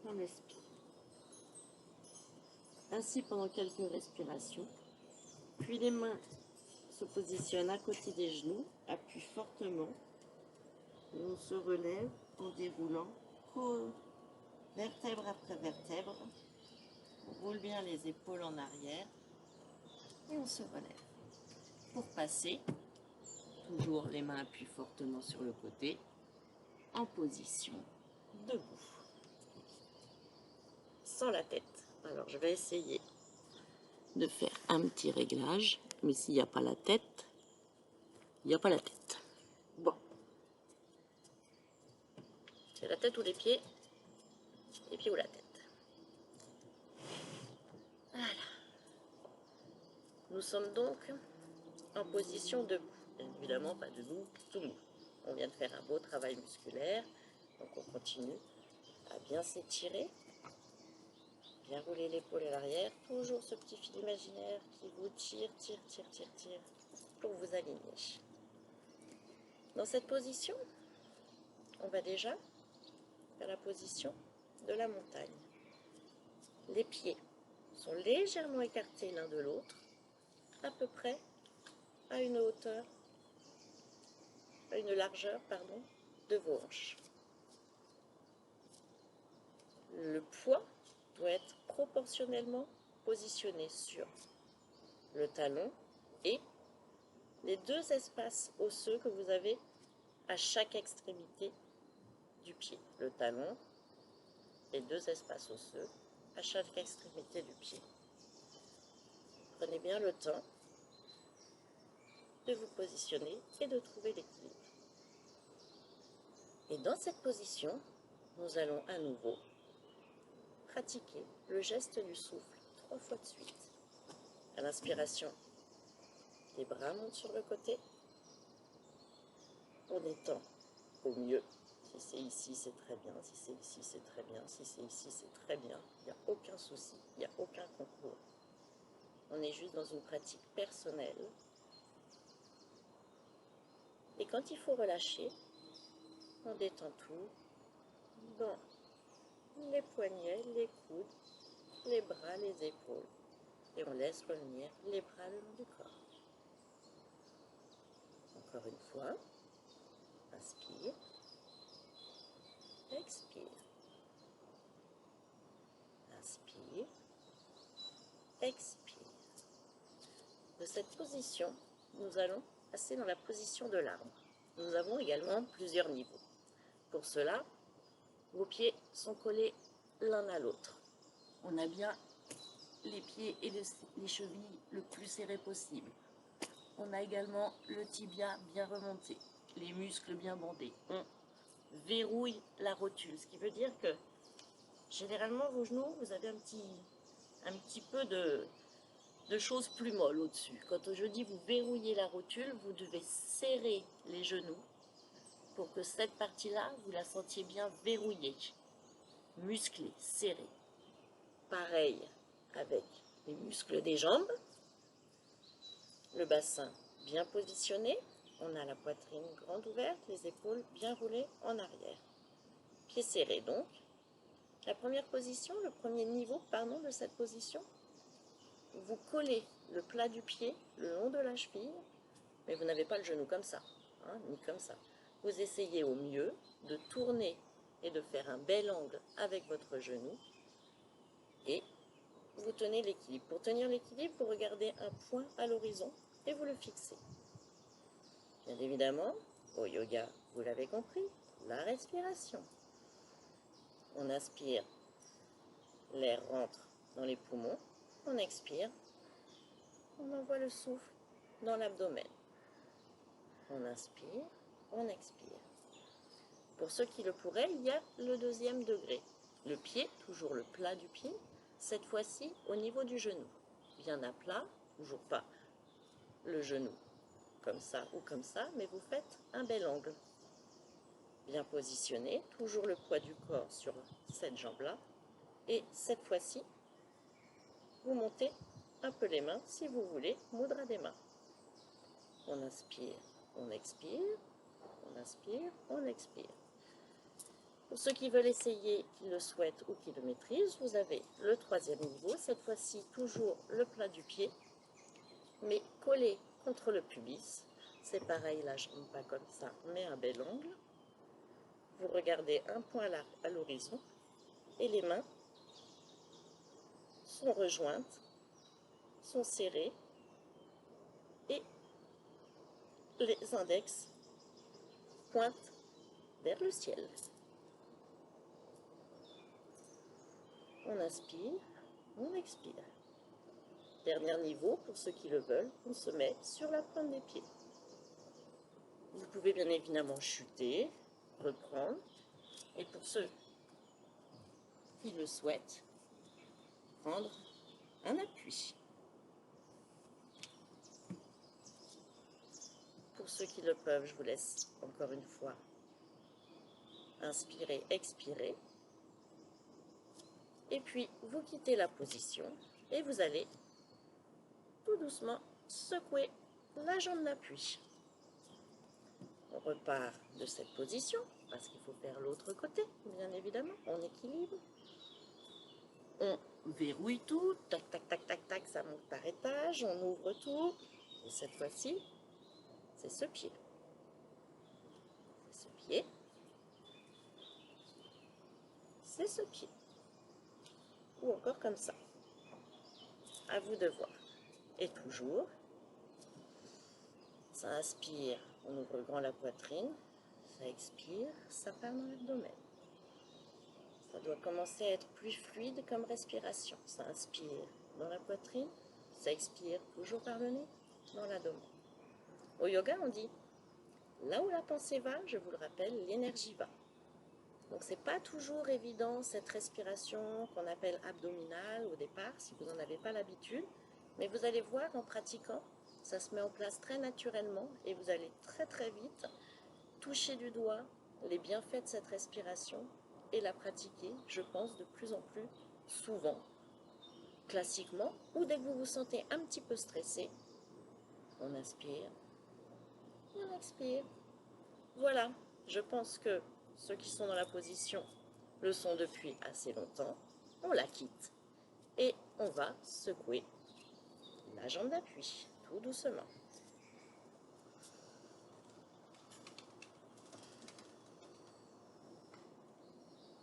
On expire. Ainsi pendant quelques respirations. Puis les mains se positionnent à côté des genoux, appuient fortement. Et on se relève en déroulant vertèbre après vertèbre. On roule bien les épaules en arrière et on se relève. Pour passer, toujours les mains appuient fortement sur le côté, en position debout. Sans la tête. Alors je vais essayer de faire un petit réglage, mais s'il n'y a pas la tête, il n'y a pas la tête. Bon. C'est la tête ou les pieds ou la tête. Voilà. Nous sommes donc en position debout. Bien évidemment, pas debout, tout mou. On vient de faire un beau travail musculaire, donc on continue à bien s'étirer, bien rouler l'épaule à l'arrière, toujours ce petit fil imaginaire qui vous tire, tire, pour vous aligner. Dans cette position, on va déjà faire la position de la montagne. Les pieds sont légèrement écartés l'un de l'autre, à peu près à une hauteur, à une largeur, pardon, de vos hanches. Le poids doit être proportionnellement positionné sur le talon et les deux espaces osseux que vous avez à chaque extrémité du pied. Le talon, les deux espaces osseux à chaque extrémité du pied. Prenez bien le temps de vous positionner et de trouver l'équilibre. Et dans cette position, nous allons à nouveau pratiquer le geste du souffle 3 fois de suite. À l'inspiration, les bras montent sur le côté. On détend au mieux. Si c'est ici, c'est très bien. Si c'est ici, c'est très bien. Si c'est ici, c'est très bien. Il n'y a aucun souci, il n'y a aucun concours. On est juste dans une pratique personnelle. Et quand il faut relâcher, on détend tout dans les poignets, les coudes, les bras, les épaules. Et on laisse revenir les bras le long du corps. Encore une fois, inspire, expire, inspire, expire. De cette position, nous allons passer dans la position de l'arbre. Nous avons également plusieurs niveaux. Pour cela, vos pieds sont collés l'un à l'autre. On a bien les pieds et les chevilles le plus serrés possible. On a également le tibia bien remonté, les muscles bien bandés. On verrouille la rotule, ce qui veut dire que généralement vos genoux, vous avez un petit peu de choses plus molles au-dessus. Quand je dis vous verrouillez la rotule, vous devez serrer les genoux pour que cette partie-là, vous la sentiez bien verrouillée, musclée, serrée. Pareil avec les muscles des jambes, le bassin bien positionné, on a la poitrine grande ouverte, les épaules bien roulées en arrière. Pieds serrés donc. La première position, le premier niveau, de cette position, vous collez le plat du pied le long de la cheville, mais vous n'avez pas le genou comme ça, ni comme ça. Vous essayez au mieux de tourner et de faire un bel angle avec votre genou et vous tenez l'équilibre. Pour tenir l'équilibre, vous regardez un point à l'horizon et vous le fixez. Bien évidemment, au yoga, vous l'avez compris, la respiration. On inspire, l'air rentre dans les poumons, on expire, on envoie le souffle dans l'abdomen. On inspire, on expire. Pour ceux qui le pourraient, il y a le deuxième degré. Le pied, toujours le plat du pied, cette fois-ci au niveau du genou. Bien à plat, toujours pas le genou comme ça ou comme ça, mais vous faites un bel angle. Bien positionné, toujours le poids du corps sur cette jambe-là. Et cette fois-ci, vous montez un peu les mains, si vous voulez, mudra des mains. On inspire, on expire, on inspire, on expire. Pour ceux qui veulent essayer, qui le souhaitent ou qui le maîtrisent, vous avez le troisième niveau, cette fois-ci toujours le plat du pied, mais collé contre le pubis. C'est pareil, la jambe pas comme ça, mais un bel angle. Vous regardez un point à l'horizon et les mains sont rejointes, sont serrées et les index pointent vers le ciel. On inspire, on expire. Dernier niveau, pour ceux qui le veulent, on se met sur la pointe des pieds. Vous pouvez bien évidemment chuter, reprendre, et pour ceux qui le souhaitent, prendre un appui. Pour pour ceux qui le peuvent, je vous laisse encore une fois inspirer, expirer. Et puis, vous quittez la position et vous allez tout doucement secouer la jambe d'appui. On repart de cette position parce qu'il faut faire l'autre côté, bien évidemment. On équilibre. On verrouille tout. Tac, tac, tac, tac, tac, ça monte par étage. On ouvre tout. Et cette fois-ci, c'est ce pied. C'est ce pied. C'est ce pied. Ou encore comme ça. À vous de voir. Et toujours, ça inspire, on ouvre grand la poitrine, ça expire, ça part dans l'abdomen. Ça doit commencer à être plus fluide comme respiration. Ça inspire dans la poitrine, ça expire toujours par le nez, dans l'abdomen. Au yoga, on dit, là où la pensée va, je vous le rappelle, l'énergie va. Donc c'est pas toujours évident cette respiration qu'on appelle abdominale au départ, si vous n'en avez pas l'habitude, mais vous allez voir en pratiquant, ça se met en place très naturellement et vous allez très très vite toucher du doigt les bienfaits de cette respiration et la pratiquer, je pense, de plus en plus souvent, classiquement, ou dès que vous vous sentez un petit peu stressé, on inspire, on expire. Voilà, je pense que ceux qui sont dans la position le sont depuis assez longtemps. On la quitte et on va secouer la jambe d'appui, tout doucement.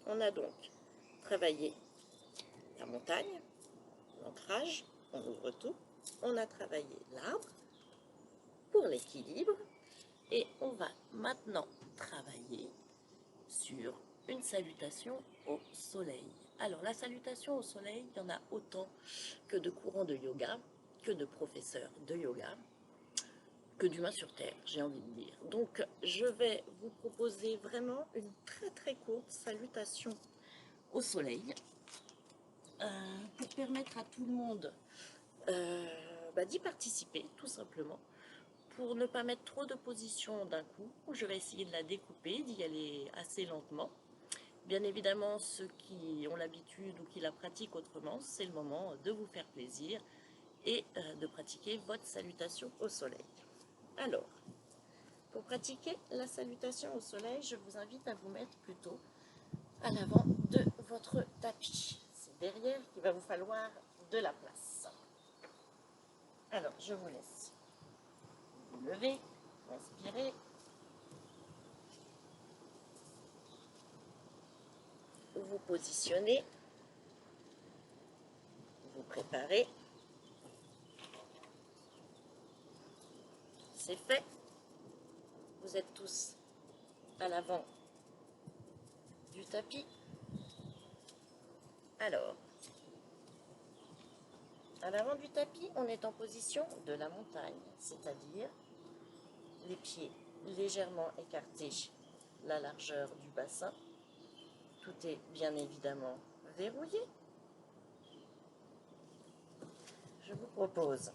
On a donc travaillé la montagne, l'ancrage, on ouvre tout. On a travaillé l'arbre pour l'équilibre et on va maintenant travailler sur une salutation au soleil. Alors la salutation au soleil, il y en a autant que de courants de yoga, que de professeurs de yoga, que d'humains sur Terre, j'ai envie de dire. Donc je vais vous proposer vraiment une très très courte salutation au soleil pour permettre à tout le monde d'y participer tout simplement. Pour ne pas mettre trop de positions d'un coup, je vais essayer de la découper, d'y aller assez lentement. Bien évidemment, ceux qui ont l'habitude ou qui la pratiquent autrement, c'est le moment de vous faire plaisir et de pratiquer votre salutation au soleil. Alors, pour pratiquer la salutation au soleil, je vous invite à vous mettre plutôt à l'avant de votre tapis. C'est derrière qu'il va vous falloir de la place. Alors, je vous laisse vous lever, inspirer. Vous positionnez, vous préparez. C'est fait. Vous êtes tous à l'avant du tapis. Alors, à l'avant du tapis, on est en position de la montagne, c'est-à-dire les pieds légèrement écartés, la largeur du bassin. Tout est bien évidemment verrouillé. Je vous propose,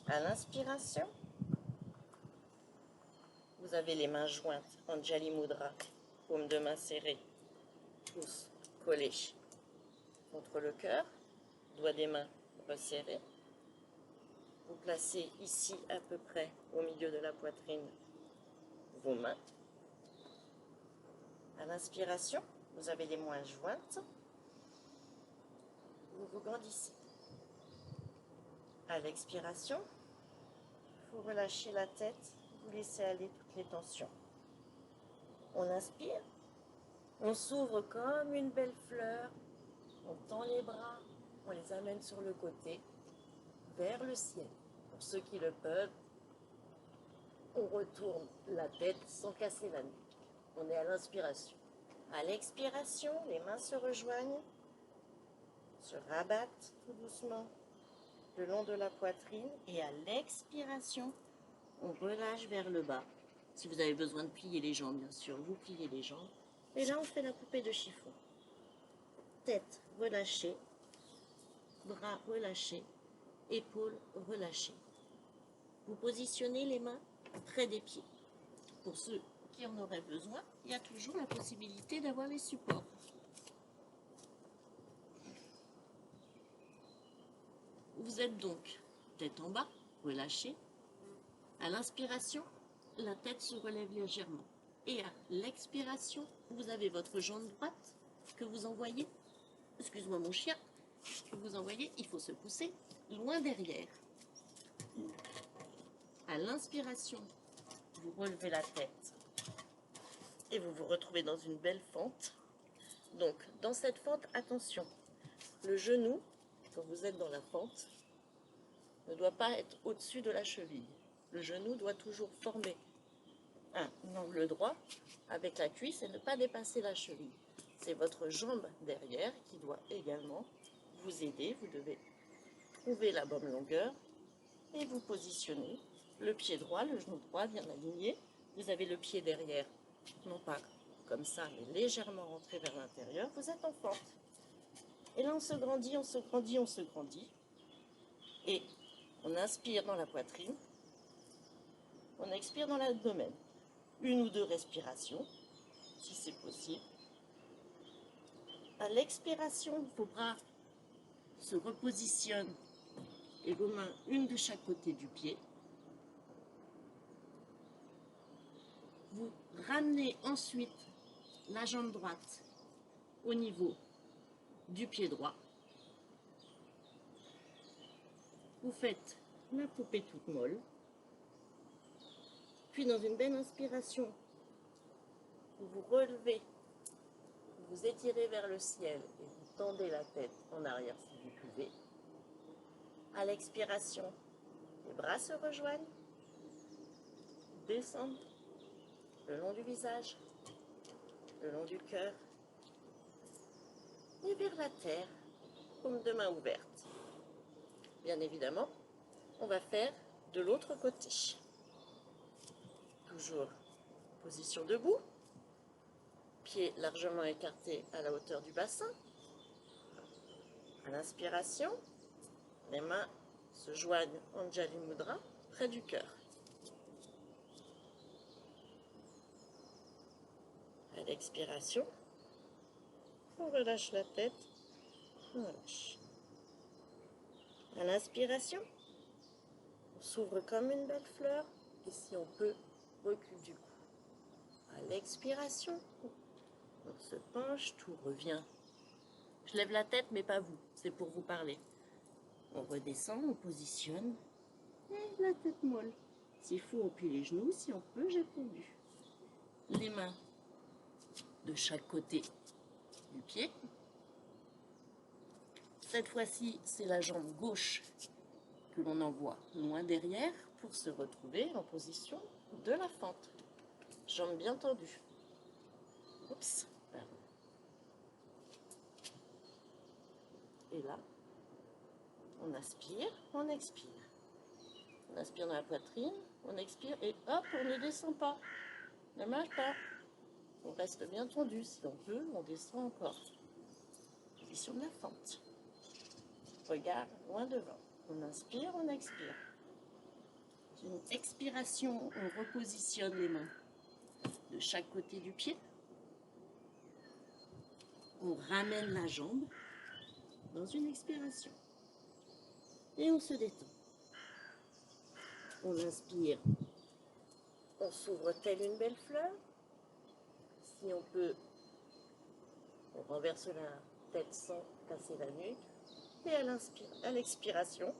à l'inspiration, vous avez les mains jointes en Jali Mudra, paume de main serrée, pouces collés contre le cœur, doigts des mains resserrés. Vous placez ici à peu près au milieu de la poitrine vos mains. À l'inspiration, vous avez les mains jointes. Vous vous grandissez. À l'expiration, vous relâchez la tête, vous laissez aller toutes les tensions. On inspire, on s'ouvre comme une belle fleur, on tend les bras, on les amène sur le côté, vers le ciel. Pour ceux qui le peuvent, on retourne la tête sans casser la nuque. On est à l'inspiration. À l'expiration, les mains se rejoignent, se rabattent tout doucement le long de la poitrine. Et à l'expiration, on relâche vers le bas. Si vous avez besoin de plier les jambes, bien sûr, vous pliez les jambes. Et là, on fait la poupée de chiffon. Tête relâchée, bras relâchés, épaules relâchées. Vous positionnez les mains près des pieds. Pour ceux qui en auraient besoin, il y a toujours la possibilité d'avoir les supports. Vous êtes donc tête en bas, relâchée. À l'inspiration, la tête se relève légèrement. Et à l'expiration, vous avez votre jambe droite que vous envoyez, excuse-moi mon chien, que vous envoyez, il faut se pousser loin derrière. À l'inspiration, vous relevez la tête et vous vous retrouvez dans une belle fente. Donc, dans cette fente, attention, le genou, quand vous êtes dans la fente, ne doit pas être au-dessus de la cheville. Le genou doit toujours former un angle droit avec la cuisse et ne pas dépasser la cheville. C'est votre jambe derrière qui doit également vous aider. Vous devez trouver la bonne longueur et vous positionner. Le pied droit, le genou droit bien aligné. Vous avez le pied derrière, non pas comme ça, mais légèrement rentré vers l'intérieur. Vous êtes en fente. Et là, on se grandit, on se grandit, on se grandit. Et on inspire dans la poitrine. On expire dans l'abdomen. Une ou deux respirations, si c'est possible. À l'expiration, vos bras se repositionnent et vos mains, une de chaque côté du pied. Vous ramenez ensuite la jambe droite au niveau du pied droit. Vous faites la poupée toute molle. Puis dans une belle inspiration, vous vous relevez, vous vous étirez vers le ciel et vous tendez la tête en arrière si vous pouvez. À l'expiration, les bras se rejoignent, descendent le long du visage, le long du cœur et vers la terre, paume de main ouverte. Bien évidemment, on va faire de l'autre côté. Toujours position debout, pieds largement écartés à la hauteur du bassin. À l'inspiration, les mains se joignent Anjali Mudra près du cœur. À l'expiration, on relâche la tête, on relâche. À l'inspiration, on s'ouvre comme une belle fleur et si on peut, recule du cou. À l'expiration, on se penche, tout revient. Je lève la tête, mais pas vous, c'est pour vous parler. On redescend, on positionne, et la tête molle. S'il faut, on plie les genoux, si on peut, j'ai fondu. Les mains de chaque côté du pied. Cette fois-ci, c'est la jambe gauche que l'on envoie loin derrière pour se retrouver en position de la fente. Jambe bien tendue. Oups. Et là, on inspire, on expire. On inspire dans la poitrine, on expire et hop, on ne descend pas. Ne marche pas. On reste bien tendu. Si on peut, on descend encore. Position de la fente. Regard loin devant. On inspire, on expire. Une expiration, on repositionne les mains de chaque côté du pied. On ramène la jambe dans une expiration. Et on se détend. On inspire. On s'ouvre telle une belle fleur. Si on peut, on renverse la tête sans casser la nuque. Et à l'expiration,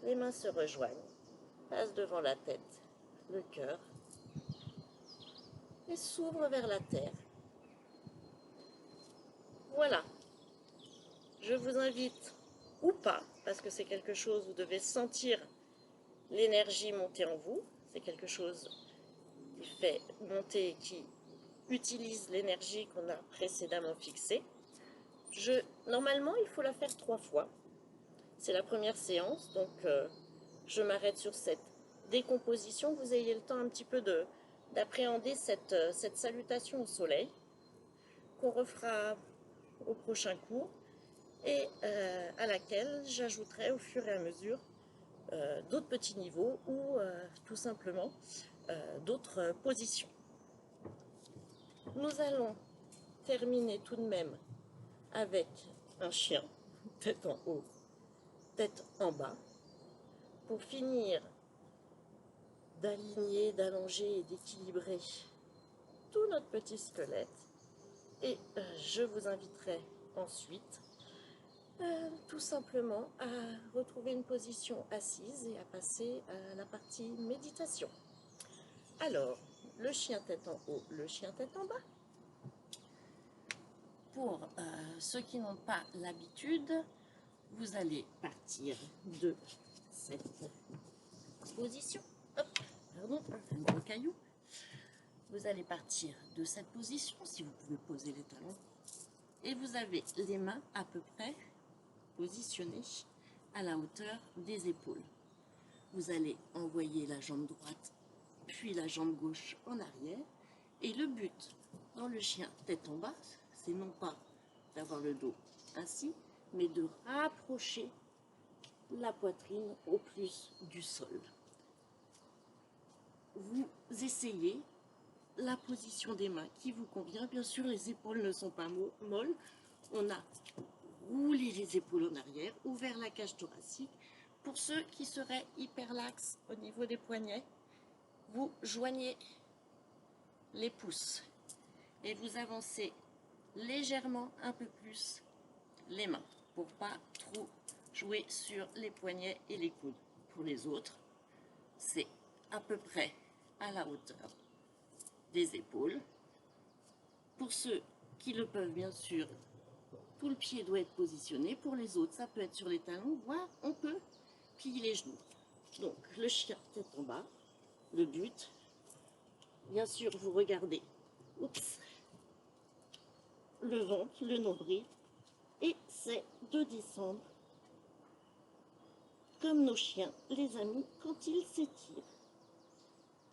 les mains se rejoignent. Passe devant la tête, le cœur. Et s'ouvre vers la terre. Voilà. Je vous invite, ou pas, parce que c'est quelque chose, vous devez sentir l'énergie monter en vous. C'est quelque chose qui fait monter, qui utilise l'énergie qu'on a précédemment fixée. Normalement, il faut la faire 3 fois. C'est la première séance, donc je m'arrête sur cette décomposition. Vous ayez le temps un petit peu d'appréhender cette salutation au soleil qu'on refera au prochain cours et à laquelle j'ajouterai au fur et à mesure d'autres petits niveaux ou tout simplement d'autres positions. Nous allons terminer tout de même avec un chien, tête en haut, tête en bas, pour finir d'aligner, d'allonger et d'équilibrer tout notre petit squelette. Et je vous inviterai ensuite tout simplement à retrouver une position assise et à passer à la partie méditation. Alors, le chien tête en haut, le chien tête en bas. Pour ceux qui n'ont pas l'habitude, vous allez partir de cette position. Hop, pardon, un gros caillou. Vous allez partir de cette position, si vous pouvez poser les talons. Et vous avez les mains à peu près positionnées à la hauteur des épaules. Vous allez envoyer la jambe droite, puis la jambe gauche en arrière. Et le but dans le chien tête en bas, c'est non pas d'avoir le dos ainsi, mais de rapprocher la poitrine au plus du sol. Vous essayez la position des mains qui vous convient. Bien sûr, les épaules ne sont pas molles. On a roulé les épaules en arrière, ouvert la cage thoracique. Pour ceux qui seraient hyperlaxes au niveau des poignets, vous joignez les pouces et vous avancez légèrement un peu plus les mains pour pas trop jouer sur les poignets et les coudes. Pour les autres, c'est à peu près à la hauteur des épaules. Pour ceux qui le peuvent, bien sûr, tout le pied doit être positionné. Pour les autres, ça peut être sur les talons, voire on peut plier les genoux. Donc le chien tête en bas, le but, bien sûr, vous regardez, oups, le ventre, le nombril, et c'est de descendre comme nos chiens, les amis, quand ils s'étirent.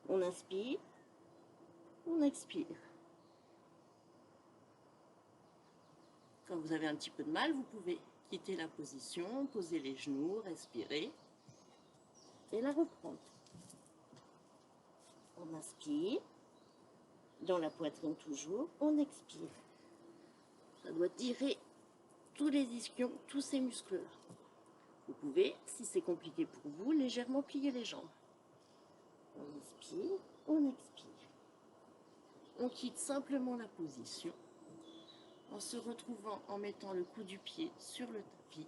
On inspire, on expire. Quand vous avez un petit peu de mal, vous pouvez quitter la position, poser les genoux, respirer et la reprendre. On inspire, dans la poitrine toujours, on expire. Ça doit tirer tous les ischions, tous ces muscles-là. Vous pouvez, si c'est compliqué pour vous, légèrement plier les jambes. On inspire, on expire. On quitte simplement la position en se retrouvant en mettant le coup du pied sur le tapis,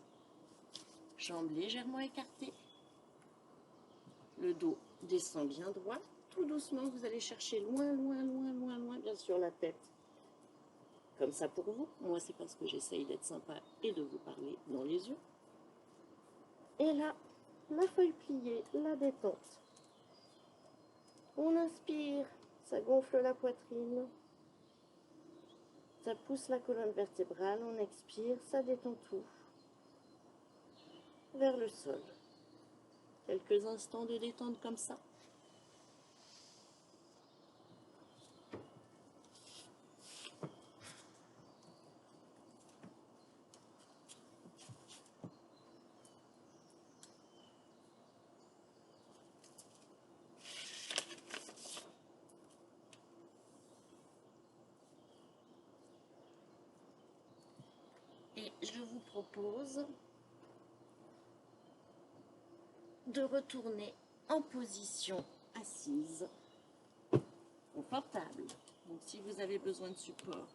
jambes légèrement écartées, le dos descend bien droit. Tout doucement, vous allez chercher loin, loin, loin, loin, loin, bien sûr la tête. Comme ça pour vous. Moi, c'est parce que j'essaye d'être sympa et de vous parler dans les yeux. Et là, la feuille pliée, la détente. On inspire, ça gonfle la poitrine. Ça pousse la colonne vertébrale, on expire, ça détend tout. Vers le sol. Quelques instants de détente comme ça. Et je vous propose de retourner en position assise, confortable. Donc si vous avez besoin de support,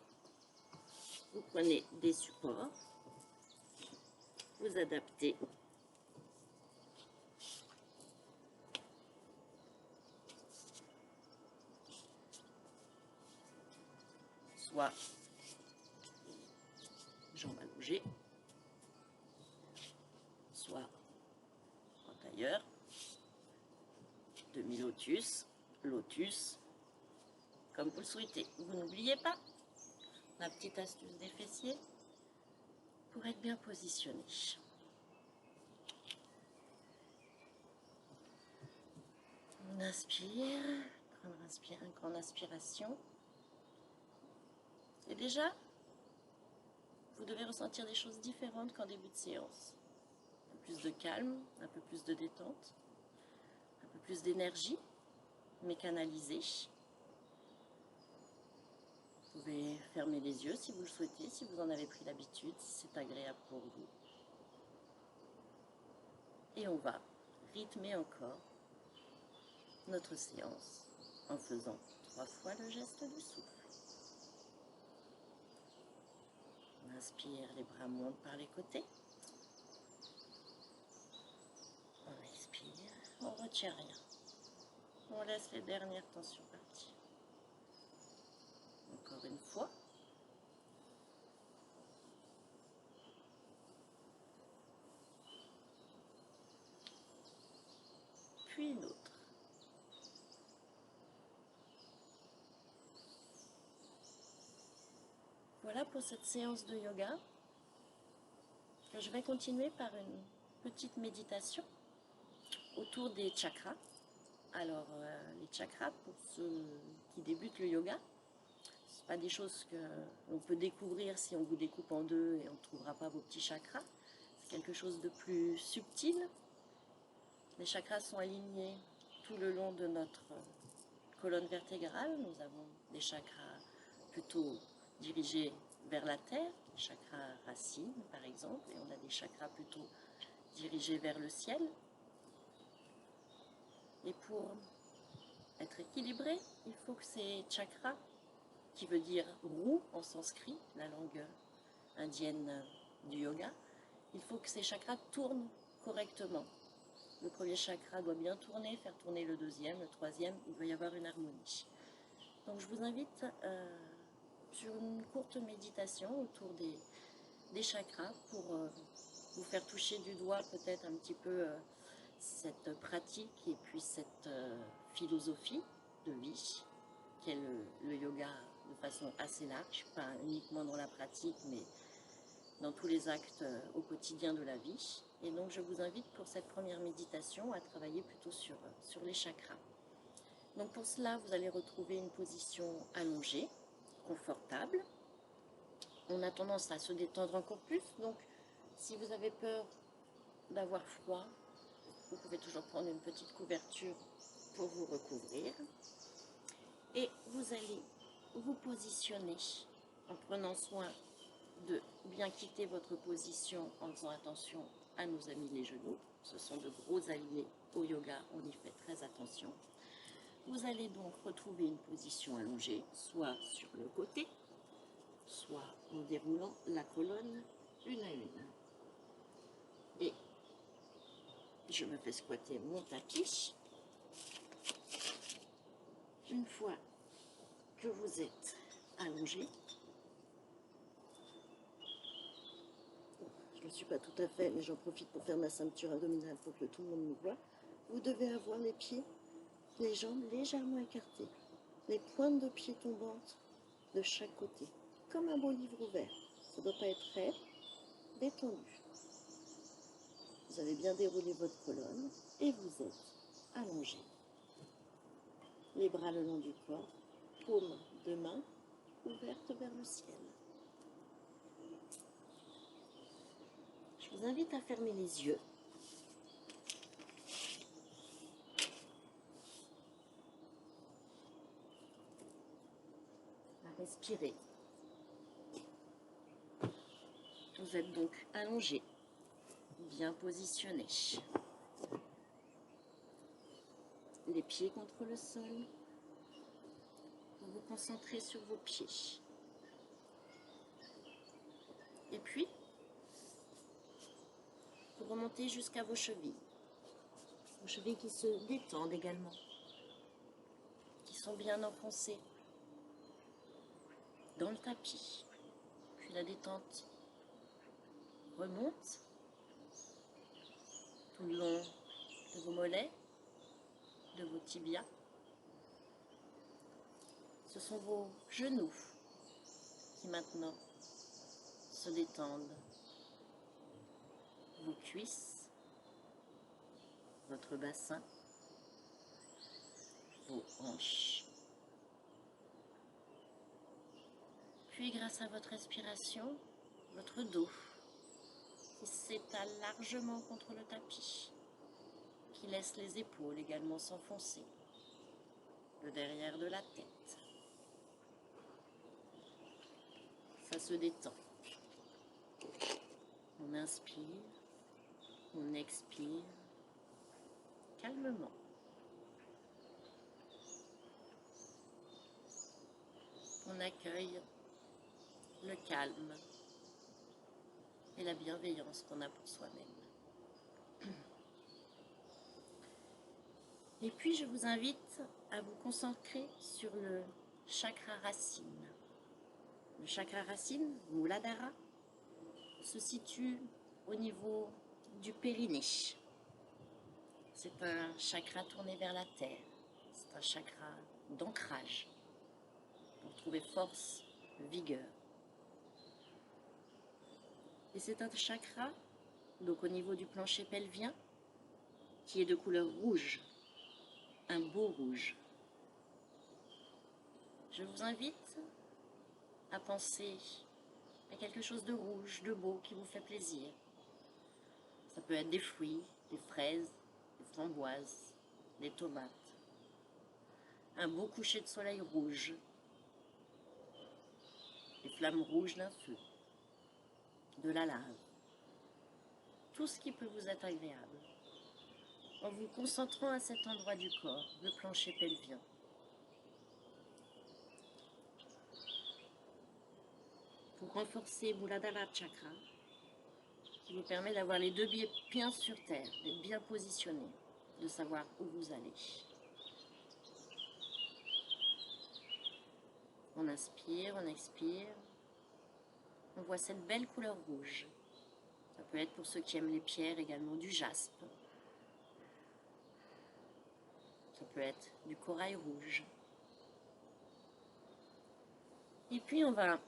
vous prenez des supports, vous adaptez. Soit jambes allongées, soit en tailleur, demi-lotus, lotus, comme vous le souhaitez. Vous n'oubliez pas la petite astuce des fessiers pour être bien positionné. On inspire, une grande inspiration. Et déjà, vous devez ressentir des choses différentes qu'en début de séance. plus de calme, un peu plus de détente, un peu plus d'énergie, mais canalisée. Vous pouvez fermer les yeux si vous le souhaitez, si vous en avez pris l'habitude, si c'est agréable pour vous. Et on va rythmer encore notre séance en faisant 3 fois le geste du souffle. On inspire, les bras montent par les côtés. On expire, on ne retient rien. On laisse les dernières tensions partir. Encore une fois. Puis une autre. Voilà pour cette séance de yoga. Je vais continuer par une petite méditation autour des chakras. Alors, les chakras, pour ceux qui débutent le yoga, ce pas des choses que l'on peut découvrir si on vous découpe en deux et on ne trouvera pas vos petits chakras. C'est quelque chose de plus subtil. Les chakras sont alignés tout le long de notre colonne vertébrale. Nous avons des chakras plutôt dirigés vers la terre, les chakras racines par exemple, et on a des chakras plutôt dirigés vers le ciel. Et pour être équilibré, il faut que ces chakras, qui veut dire roue en sanskrit, la langue indienne du yoga, il faut que ces chakras tournent correctement. Le premier chakra doit bien tourner, faire tourner le deuxième, le troisième, il doit y avoir une harmonie. Donc je vous invite sur une courte méditation autour des chakras pour vous faire toucher du doigt peut-être un petit peu cette pratique et puis cette philosophie de vie qu'est le yoga de façon assez large, pas uniquement dans la pratique mais dans tous les actes au quotidien de la vie. Et donc je vous invite pour cette première méditation à travailler plutôt sur les chakras. Donc pour cela, vous allez retrouver une position allongée, confortable. On a tendance à se détendre encore plus, donc si vous avez peur d'avoir froid, vous pouvez toujours prendre une petite couverture pour vous recouvrir. Et vous allez vous positionner en prenant soin de bien quitter votre position en faisant attention à nos amis les genoux. Ce sont de gros alliés au yoga, on y fait très attention. Vous allez donc retrouver une position allongée, soit sur le côté, soit en déroulant la colonne une à une. Et je me fais squatter mon tapis. Une fois que vous êtes allongé, je ne suis pas tout à fait, mais j'en profite pour faire ma ceinture abdominale pour que tout le monde me voit. Vous devez avoir les pieds, les jambes légèrement écartées, les pointes de pied tombantes de chaque côté, comme un beau livre ouvert. Ça ne doit pas être raide, détendu. Vous avez bien déroulé votre colonne et vous êtes allongé. Les bras le long du corps, paumes de main ouvertes vers le ciel. Je vous invite à fermer les yeux. À respirer. Vous êtes donc allongé, bien positionné. Les pieds contre le sol. Vous vous concentrez sur vos pieds. Et puis, vous remontez jusqu'à vos chevilles. Vos chevilles qui se détendent également, qui sont bien enfoncées dans le tapis. Puis la détente remonte tout le long de vos mollets, de vos tibias. Ce sont vos genoux qui maintenant se détendent. Vos cuisses, votre bassin, vos hanches. Puis grâce à votre respiration, votre dos qui s'étale largement contre le tapis, qui laisse les épaules également s'enfoncer, le derrière de la tête. Ça se détend. On inspire, on expire calmement. On accueille le calme et la bienveillance qu'on a pour soi-même. Et puis je vous invite à vous concentrer sur le chakra racine. Le chakra racine, Muladhara, se situe au niveau du périnée. C'est un chakra tourné vers la terre. C'est un chakra d'ancrage pour trouver force, vigueur. Et c'est un chakra, donc au niveau du plancher pelvien, qui est de couleur rouge, un beau rouge. Je vous invite à penser à quelque chose de rouge, de beau, qui vous fait plaisir. Ça peut être des fruits, des fraises, des framboises, des tomates. Un beau coucher de soleil rouge, les flammes rouges d'un feu, de la lave. Tout ce qui peut vous être agréable. En vous concentrant à cet endroit du corps, le plancher pelvien. Pour renforcer Muladhara Chakra, qui vous permet d'avoir les deux pieds bien sur terre, d'être bien positionné, de savoir où vous allez. On inspire, on expire. On voit cette belle couleur rouge. Ça peut être pour ceux qui aiment les pierres également du jaspe. Ça peut être du corail rouge. Et puis on va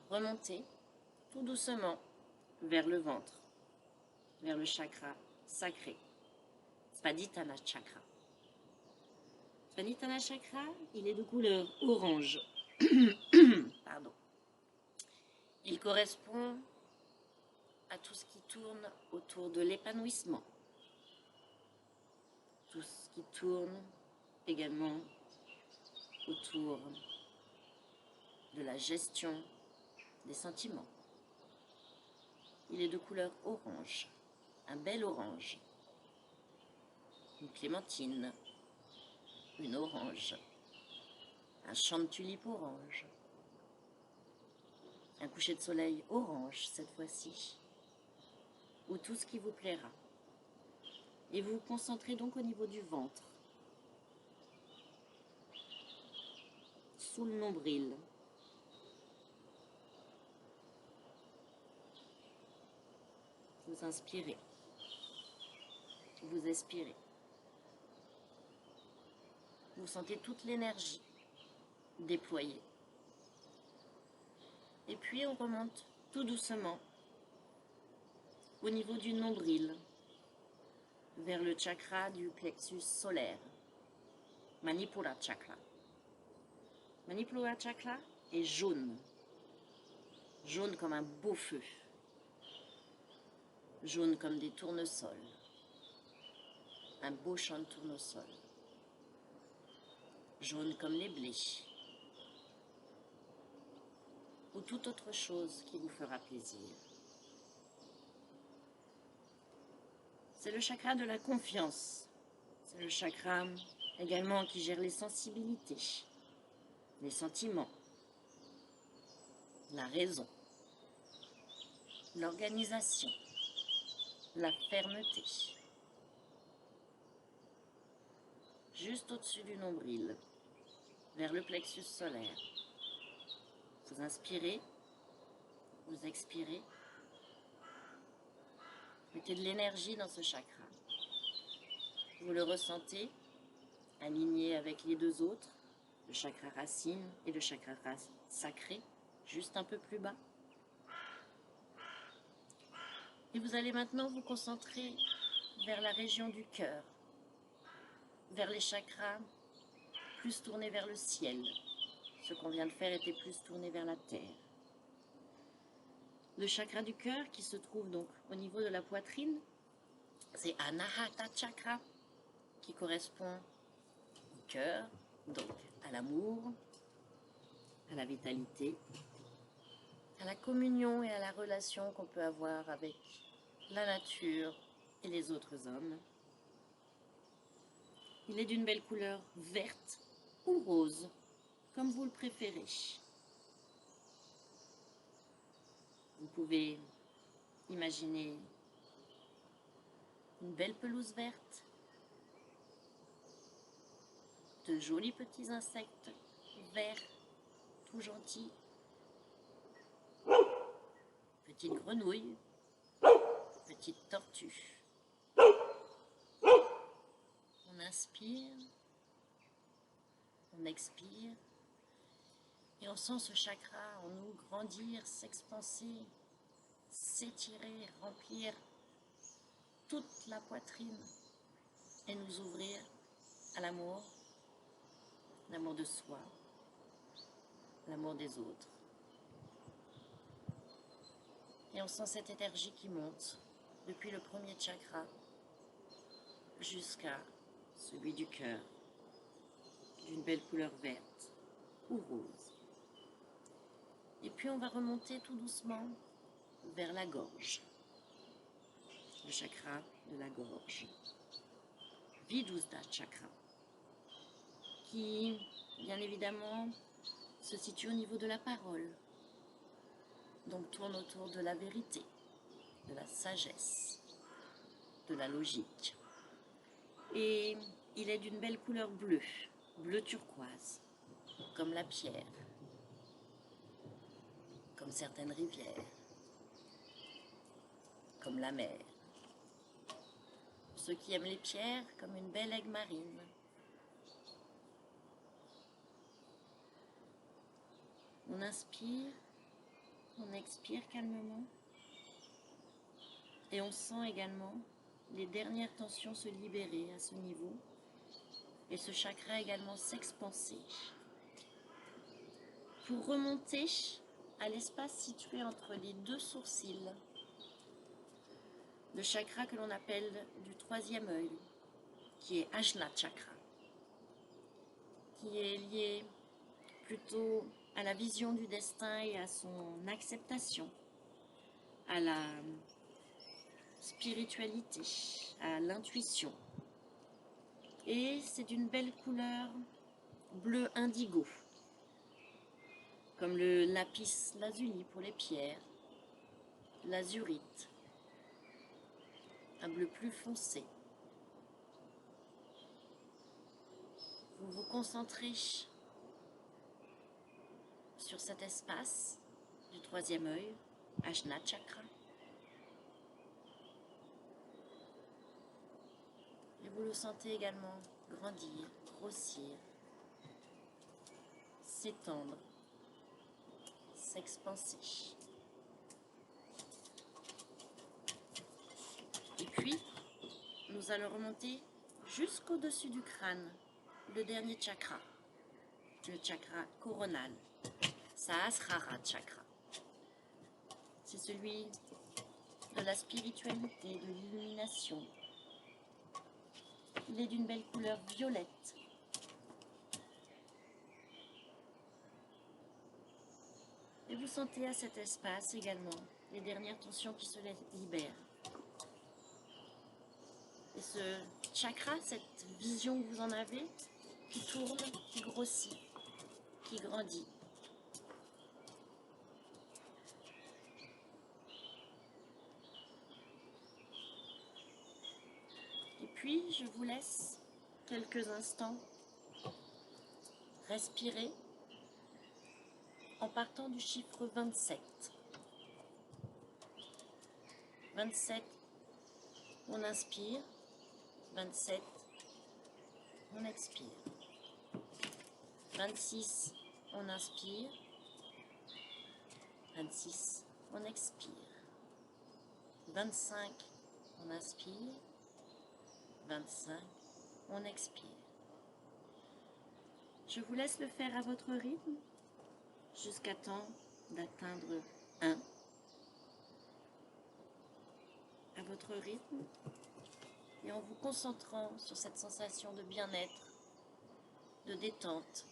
remonter tout doucement vers le ventre, vers le chakra sacré, Svadhisthana Chakra. Svadhisthana Chakra, il est de couleur orange. Pardon. Il correspond à tout ce qui tourne autour de l'épanouissement, tout ce qui tourne également autour de la gestion des sentiments. Il est de couleur orange, un bel orange, une clémentine, une orange, un champ de tulipes orange, un coucher de soleil orange cette fois-ci, ou tout ce qui vous plaira. Et vous vous concentrez donc au niveau du ventre, sous le nombril. Vous inspirez, vous expirez. Vous sentez toute l'énergie déployée. Et puis on remonte tout doucement au niveau du nombril, vers le chakra du plexus solaire, Manipura Chakra. Manipura Chakra est jaune, jaune comme un beau feu, jaune comme des tournesols, un beau champ de tournesol, jaune comme les blés, ou toute autre chose qui vous fera plaisir. C'est le chakra de la confiance. C'est le chakra également qui gère les sensibilités, les sentiments, la raison, l'organisation, la fermeté. Juste au-dessus du nombril, vers le plexus solaire. Vous inspirez, vous expirez. Mettez de l'énergie dans ce chakra. Vous le ressentez aligné avec les deux autres, le chakra racine et le chakra sacré, juste un peu plus bas. Et vous allez maintenant vous concentrer vers la région du cœur, vers les chakras plus tournés vers le ciel. Ce qu'on vient de faire était plus tourné vers la terre. Le chakra du cœur qui se trouve donc au niveau de la poitrine, c'est Anahata Chakra qui correspond au cœur, donc à l'amour, à la vitalité, à la communion et à la relation qu'on peut avoir avec la nature et les autres hommes. Il est d'une belle couleur verte ou rose, comme vous le préférez. Vous pouvez imaginer une belle pelouse verte, de jolis petits insectes verts, tout gentils, petites grenouilles, petites tortues. On inspire, on expire, et on sent ce chakra en nous grandir, s'expanser, s'étirer, remplir toute la poitrine et nous ouvrir à l'amour, l'amour de soi, l'amour des autres. Et on sent cette énergie qui monte depuis le premier chakra jusqu'à celui du cœur, d'une belle couleur verte ou rose. Et puis on va remonter tout doucement vers la gorge, le chakra de la gorge, Vidusha Chakra, qui bien évidemment se situe au niveau de la parole, donc tourne autour de la vérité, de la sagesse, de la logique. Et il est d'une belle couleur bleue, bleu turquoise, comme la pierre, comme certaines rivières, comme la mer. Ceux qui aiment les pierres, comme une belle aigue marine. On inspire, on expire calmement. Et on sent également les dernières tensions se libérer à ce niveau. Et ce chakra également s'expanser. Pour remonter à l'espace situé entre les deux sourcils, le chakra que l'on appelle du troisième œil, qui est Ajna Chakra, qui est lié plutôt à la vision du destin et à son acceptation, à la spiritualité, à l'intuition. Et c'est d'une belle couleur bleu indigo, comme le lapis lazuli pour les pierres, l'azurite, un bleu plus foncé. Vous vous concentrez sur cet espace du troisième œil, Ajna Chakra, et vous le sentez également grandir, grossir, s'étendre, s'expanser. Et puis, nous allons remonter jusqu'au-dessus du crâne, le dernier chakra, le chakra coronal, Sahasrara Chakra. C'est celui de la spiritualité, de l'illumination. Il est d'une belle couleur violette. Et vous sentez à cet espace également les dernières tensions qui se libèrent. Et ce chakra, cette vision que vous en avez, qui tourne, qui grossit, qui grandit. Et puis, je vous laisse quelques instants respirer en partant du chiffre 27. 27, on inspire. 27, on expire. 26, on inspire. 26, on expire. 25, on inspire. 25, on expire. Je vous laisse le faire à votre rythme jusqu'à temps d'atteindre 1. votre rythme et en vous concentrant sur cette sensation de bien-être, de détente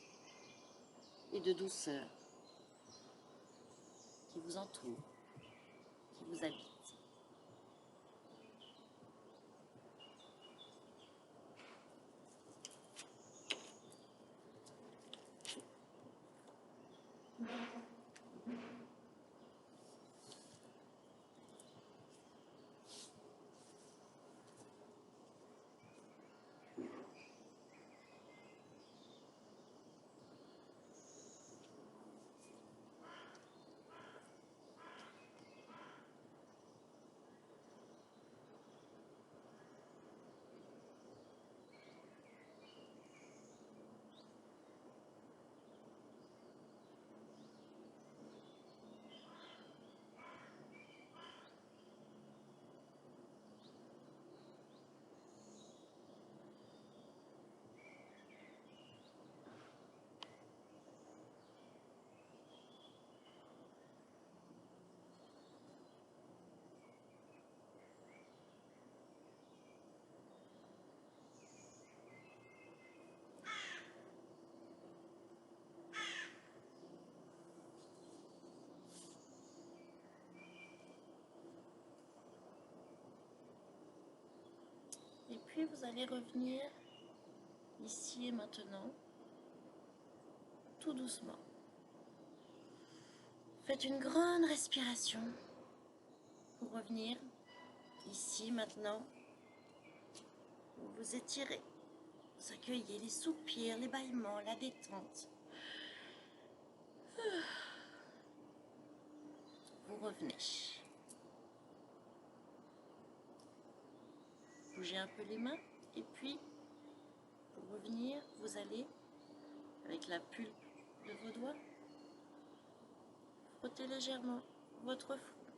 et de douceur qui vous entoure, qui vous habite. Et puis vous allez revenir ici et maintenant, tout doucement. Faites une grande respiration pour revenir ici maintenant. Vous vous étirez, vous accueillez les soupirs, les bâillements, la détente. Vous revenez. Bougez un peu les mains et puis pour revenir, vous allez avec la pulpe de vos doigts frotter légèrement votre front,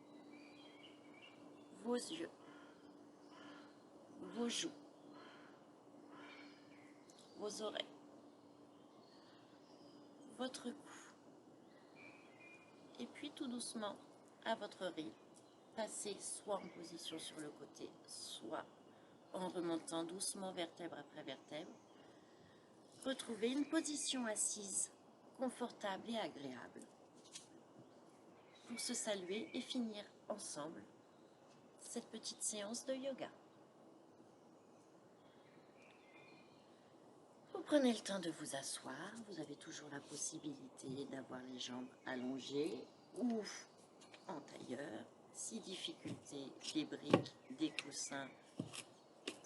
vos yeux, vos joues, vos oreilles, votre cou. Et puis tout doucement, à votre rythme, passez soit en position sur le côté, soit en remontant doucement vertèbre après vertèbre. Retrouvez une position assise, confortable et agréable, pour se saluer et finir ensemble cette petite séance de yoga. Vous prenez le temps de vous asseoir, vous avez toujours la possibilité d'avoir les jambes allongées ou en tailleur. Si difficulté, des briques, des coussins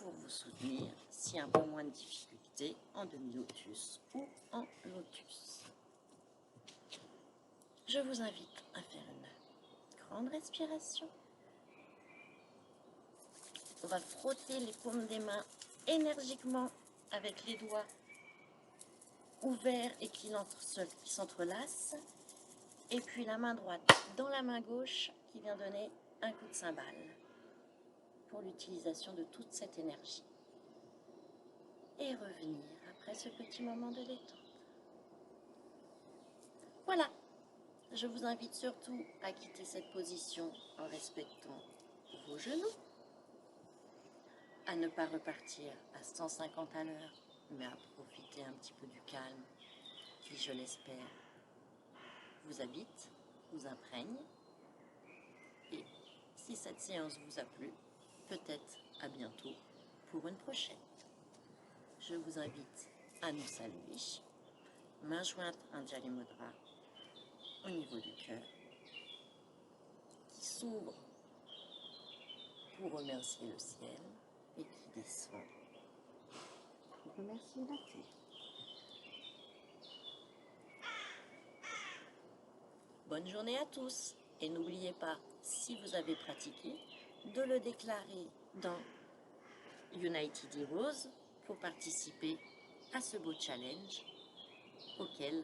pour vous soutenir. Si un peu moins de difficulté, en demi-lotus ou en lotus. Je vous invite à faire une grande respiration. On va frotter les paumes des mains énergiquement avec les doigts ouverts et qui s'entrelacent. Et puis la main droite dans la main gauche qui vient donner un coup de cymbale pour l'utilisation de toute cette énergie. Et revenir après ce petit moment de détente. Voilà, je vous invite surtout à quitter cette position en respectant vos genoux, à ne pas repartir à 150 à l'heure, mais à profiter un petit peu du calme qui, je l'espère, vous habite, vous imprègne. Et si cette séance vous a plu, peut-être à bientôt pour une prochaine. Je vous invite à nous saluer, main jointe Anjali Mudra au niveau du cœur, qui s'ouvre pour remercier le ciel et qui descend pour remercier la terre. Bonne journée à tous et n'oubliez pas, si vous avez pratiqué, de le déclarer dans United Heroes pour participer à ce beau challenge auquel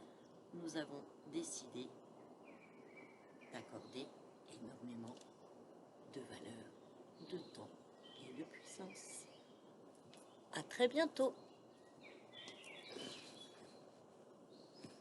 nous avons décidé d'accorder énormément de valeur, de temps et de puissance. À très bientôt!